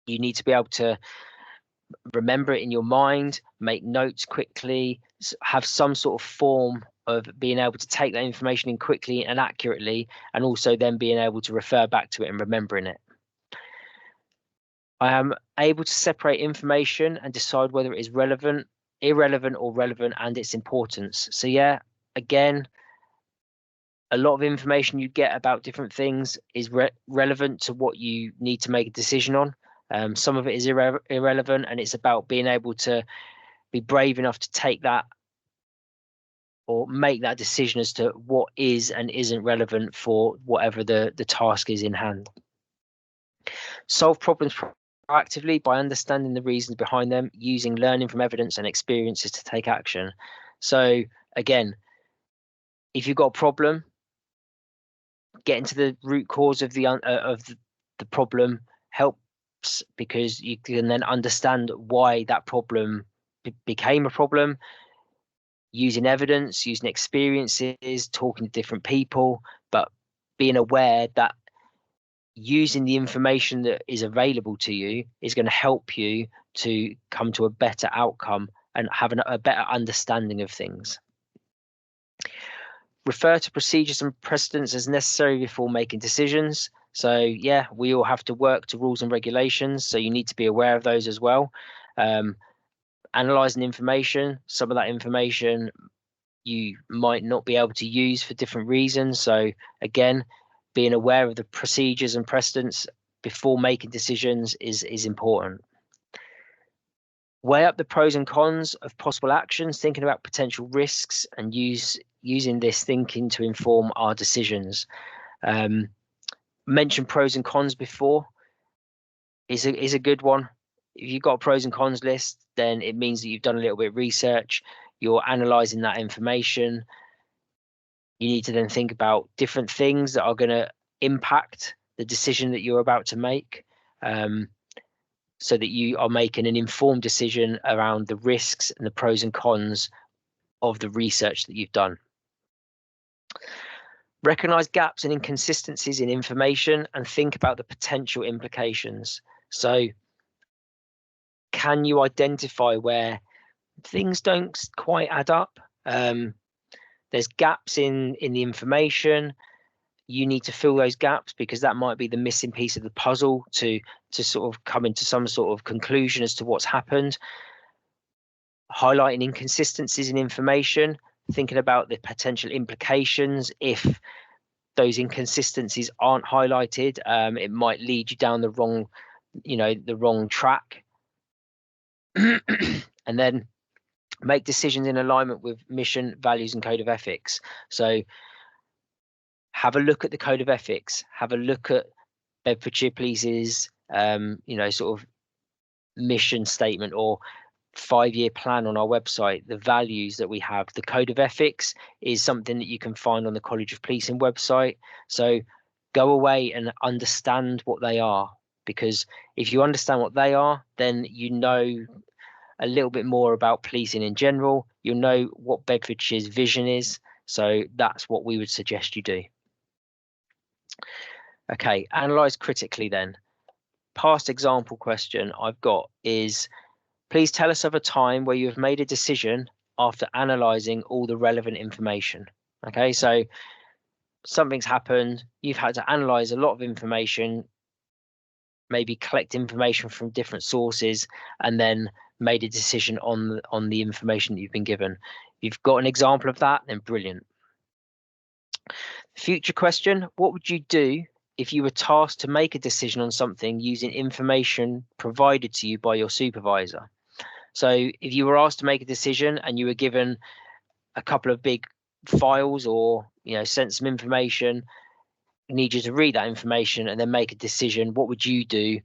You need to be able to remember it in your mind, make notes quickly, have some sort of form of being able to take that information in quickly and accurately, and also then being able to refer back to it and remembering it. I am able to separate information and decide whether it is relevant, irrelevant, or relevant, and its importance. So yeah, again, a lot of information you get about different things is relevant to what you need to make a decision on. Some of it is irrelevant, and it's about being able to be brave enough to take that or make that decision as to what is and isn't relevant for whatever the task is in hand. Solve problems proactively by understanding the reasons behind them, using learning from evidence and experiences to take action. So again, if you've got a problem, get into the root cause of the problem helps, because you can then understand why that problem became a problem, using evidence, using experiences, talking to different people, but being aware that using the information that is available to you is going to help you to come to a better outcome and have a better understanding of things. Refer to procedures and precedents as necessary before making decisions. So yeah, we all have to work to rules and regulations, so you need to be aware of those as well. Analyzing information, some of that information you might not be able to use for different reasons. So again, being aware of the procedures and precedents before making decisions is important. Weigh up the pros and cons of possible actions, thinking about potential risks, and using this thinking to inform our decisions. Mentioned pros and cons before is a good one. If you've got a pros and cons list, then it means that you've done a little bit of research, you're analysing that information. You need to then think about different things that are going to impact the decision that you're about to make, so that you are making an informed decision around the risks and the pros and cons of the research that you've done. Recognize gaps and inconsistencies in information and think about the potential implications. So can you identify where things don't quite add up? There's gaps in the information. You need to fill those gaps because that might be the missing piece of the puzzle to sort of come into some sort of conclusion as to what's happened. Highlighting inconsistencies in information, thinking about the potential implications if those inconsistencies aren't highlighted. It might lead you down the wrong track. And then make decisions in alignment with mission, values, and code of ethics. So have a look at the code of ethics, have a look at Bedfordshire Police's sort of mission statement or 5-year plan on our website, the values that we have. The code of ethics is something that you can find on the College of Policing website. So go away and understand what they are, because if you understand what they are, then you know a little bit more about policing in general. You'll know what Bedfordshire's vision is. So that's what we would suggest you do. Okay, analyze critically then. Past example question I've got is, please tell us of a time where you have made a decision after analysing all the relevant information. Okay, so something's happened, you've had to analyse a lot of information, maybe collect information from different sources, and then made a decision on the information that you've been given. If you've got an example of that, then brilliant. Future question, what would you do if you were tasked to make a decision on something using information provided to you by your supervisor? So if you were asked to make a decision and you were given a couple of big files or sent some information, need you to read that information and then make a decision, what would you do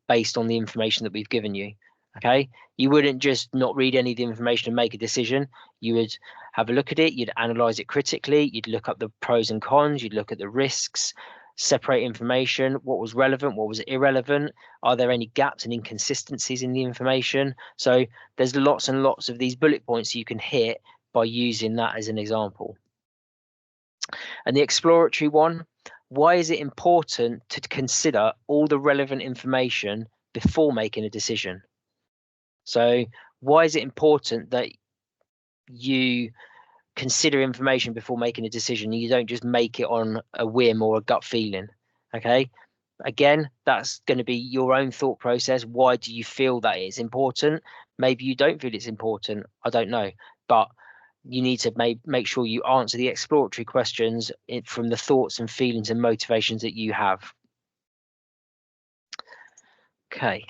based on the information that we've given you? Okay, you wouldn't just not read any of the information and make a decision. You would have a look at it, you'd analyze it critically, you'd look up the pros and cons, you'd look at the risks, separate information, what was relevant, what was irrelevant, are there any gaps and inconsistencies in the information? So there's lots and lots of these bullet points you can hit by using that as an example. And the exploratory one, why is it important to consider all the relevant information before making a decision? So why is it important that you consider information before making a decision? You don't just make it on a whim or a gut feeling. Okay, again, that's going to be your own thought process. Why do you feel that it's important? Maybe you don't feel it's important, I don't know, but you need to make sure you answer the exploratory questions from the thoughts and feelings and motivations that you have. Okay,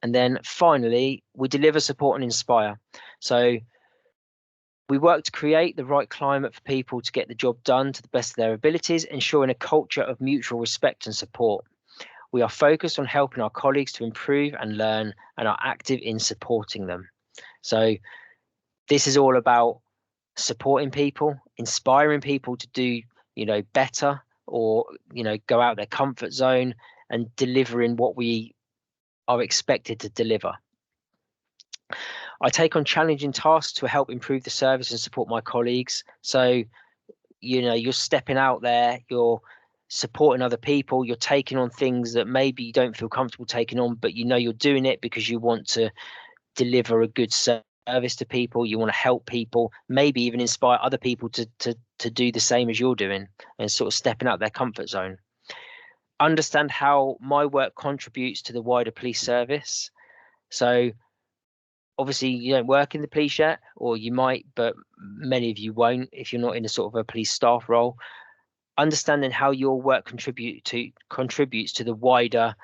and then finally, we deliver, support, and inspire. So we work to create the right climate for people to get the job done to the best of their abilities, ensuring a culture of mutual respect and support. We are focused on helping our colleagues to improve and learn, and are active in supporting them. So this is all about supporting people, inspiring people to do, better, or, go out their comfort zone and delivering what we are expected to deliver. I take on challenging tasks to help improve the service and support my colleagues. So, you're stepping out there, you're supporting other people, you're taking on things that maybe you don't feel comfortable taking on, but you're doing it because you want to deliver a good service to people, you want to help people, maybe even inspire other people to do the same as you're doing, and sort of stepping out their comfort zone. Understand how my work contributes to the wider police service. So obviously you don't work in the police yet, or you might, but many of you won't if you're not in a sort of a police staff role. Understanding how your work contributes to the wider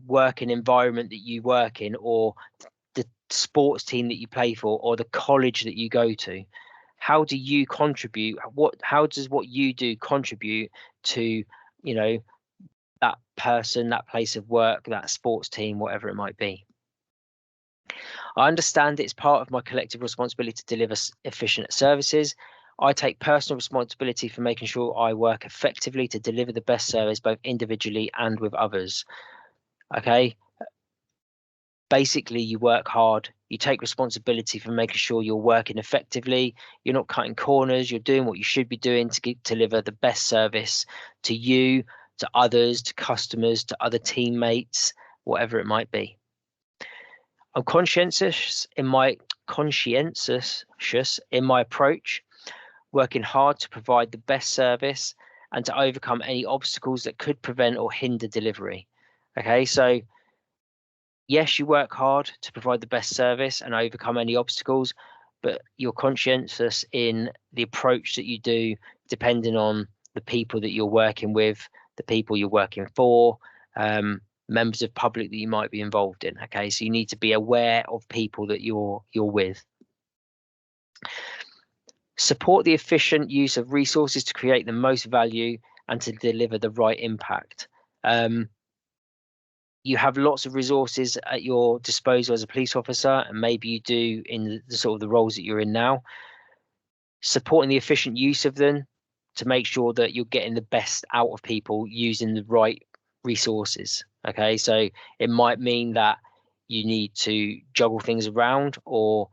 working environment that you work in, or the sports team that you play for, or the college that you go to. How do you contribute? How does what you do contribute to, that person, that place of work, that sports team, whatever it might be? I understand it's part of my collective responsibility to deliver efficient services. I take personal responsibility for making sure I work effectively to deliver the best service, both individually and with others. Okay. Basically, you work hard, you take responsibility for making sure you're working effectively, you're not cutting corners, you're doing what you should be doing to deliver the best service to you, to others, to customers, to other teammates, whatever it might be. I'm conscientious in my approach, working hard to provide the best service and to overcome any obstacles that could prevent or hinder delivery. Okay, so yes, you work hard to provide the best service and overcome any obstacles, but you're conscientious in the approach that you do, depending on the people that you're working with, the people you're working for, members of public that you might be involved in. Okay, so you need to be aware of people that you're with. Support the efficient use of resources to create the most value and to deliver the right impact. You have lots of resources at your disposal as a police officer, and maybe you do in the sort of the roles that you're in now. Supporting the efficient use of them to make sure that you're getting the best out of people using the right resources. Okay, so it might mean that you need to juggle things around or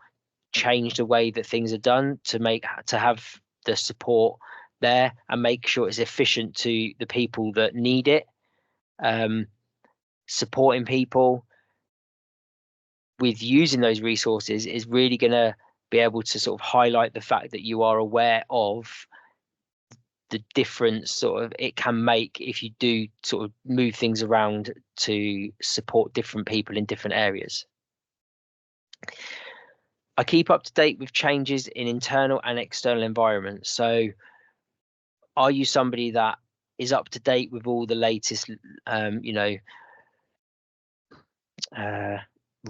change the way that things are done to have the support there and make sure it's efficient to the people that need it. Supporting people with using those resources is really going to be able to sort of highlight the fact that you are aware of the difference sort of it can make if you do sort of move things around to support different people in different areas. I keep up to date with changes in internal and external environments. So are you somebody that is up to date with all the latest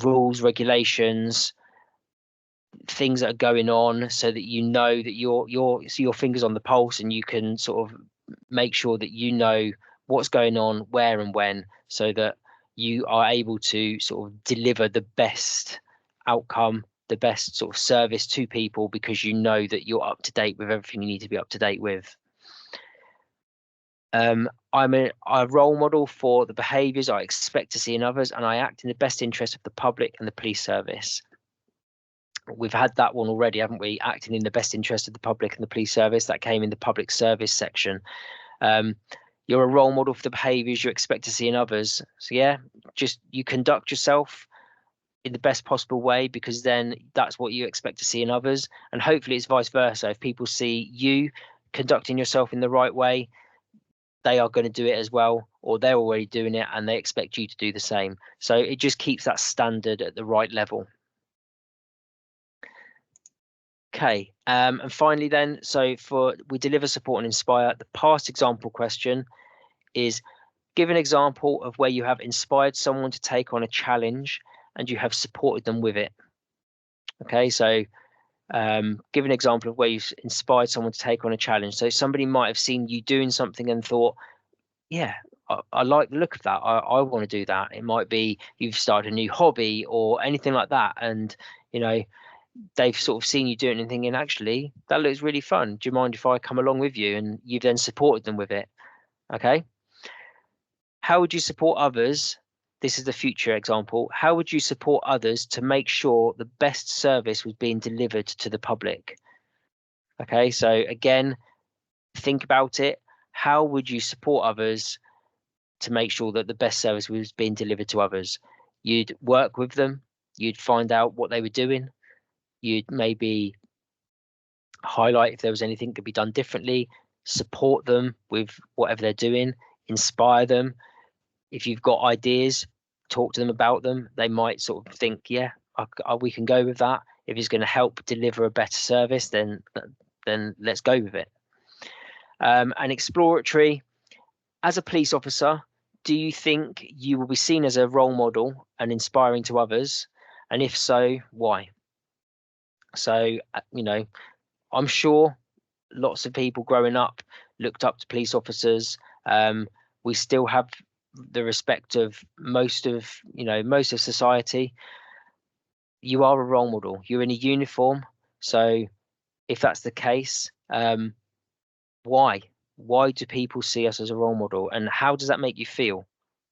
rules, regulations, things that are going on, so that you know that your fingers on the pulse and you can sort of make sure that you know what's going on, where and when, so that you are able to sort of deliver the best outcome, the best sort of service to people, because you know that you're up to date with everything you need to be up to date with. I'm a role model for the behaviours I expect to see in others, and I act in the best interest of the public and the police service. We've had that one already, haven't we? Acting in the best interest of the public and the police service. That came in the public service section. You're a role model for the behaviours you expect to see in others. So yeah, just you conduct yourself in the best possible way, because then that's what you expect to see in others. And hopefully it's vice versa. If people see you conducting yourself in the right way, they are going to do it as well, or they're already doing it and they expect you to do the same. So it just keeps that standard at the right level. Okay, and finally then, so we deliver, support and inspire. The past example question is, give an example of where you have inspired someone to take on a challenge and you have supported them with it. Okay, so give an example of where you've inspired someone to take on a challenge. So somebody might have seen you doing something and thought, yeah, I like the look of that. I want to do that. It might be you've started a new hobby or anything like that. And, they've sort of seen you doing anything and actually that looks really fun. Do you mind if I come along with you? And you've then supported them with it. Okay. How would you support others this is the future example. How would you support others to make sure the best service was being delivered to the public? Okay, so again, think about it. How would you support others to make sure that the best service was being delivered to others? You'd work with them, you'd find out what they were doing, you'd maybe highlight if there was anything that could be done differently, support them with whatever they're doing, inspire them. If you've got ideas, talk to them about them. They might sort of think, yeah, we can go with that. If it's going to help deliver a better service, then let's go with it. And exploratory, as a police officer, do you think you will be seen as a role model and inspiring to others? And if so, why? So, I'm sure lots of people growing up looked up to police officers. We still have the respect of most of society. You are a role model. You're in a uniform. So if that's the case, why do people see us as a role model, and how does that make you feel?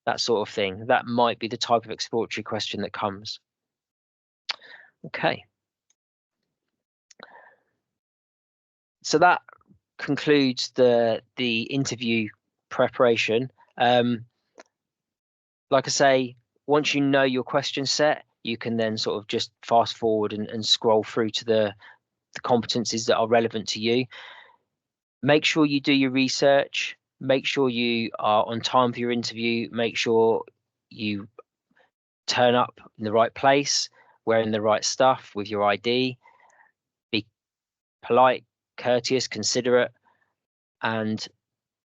That sort of thing. That might be the type of exploratory question that comes. Okay. So that concludes the interview preparation. Like I say, once you know your question set, you can then sort of just fast forward and scroll through to the competencies that are relevant to you. Make sure you do your research. Make sure you are on time for your interview. Make sure you turn up in the right place, wearing the right stuff with your ID. Be polite, courteous, considerate, and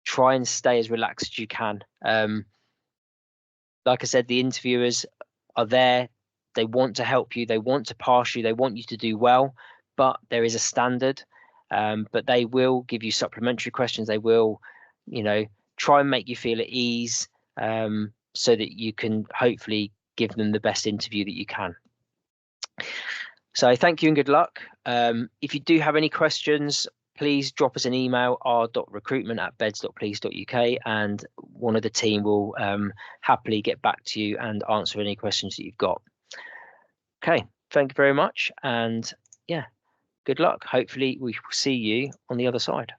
try and stay as relaxed as you can. Like I said, the interviewers are there. They want to help you. They want to pass you. They want you to do well, but there is a standard. But they will give you supplementary questions. They will, try and make you feel at ease, so that you can hopefully give them the best interview that you can. So thank you and good luck. If you do have any questions, please drop us an email, r.recruitment@beds.police.uk, and one of the team will happily get back to you and answer any questions that you've got. Okay, thank you very much, and yeah, good luck. Hopefully we will see you on the other side.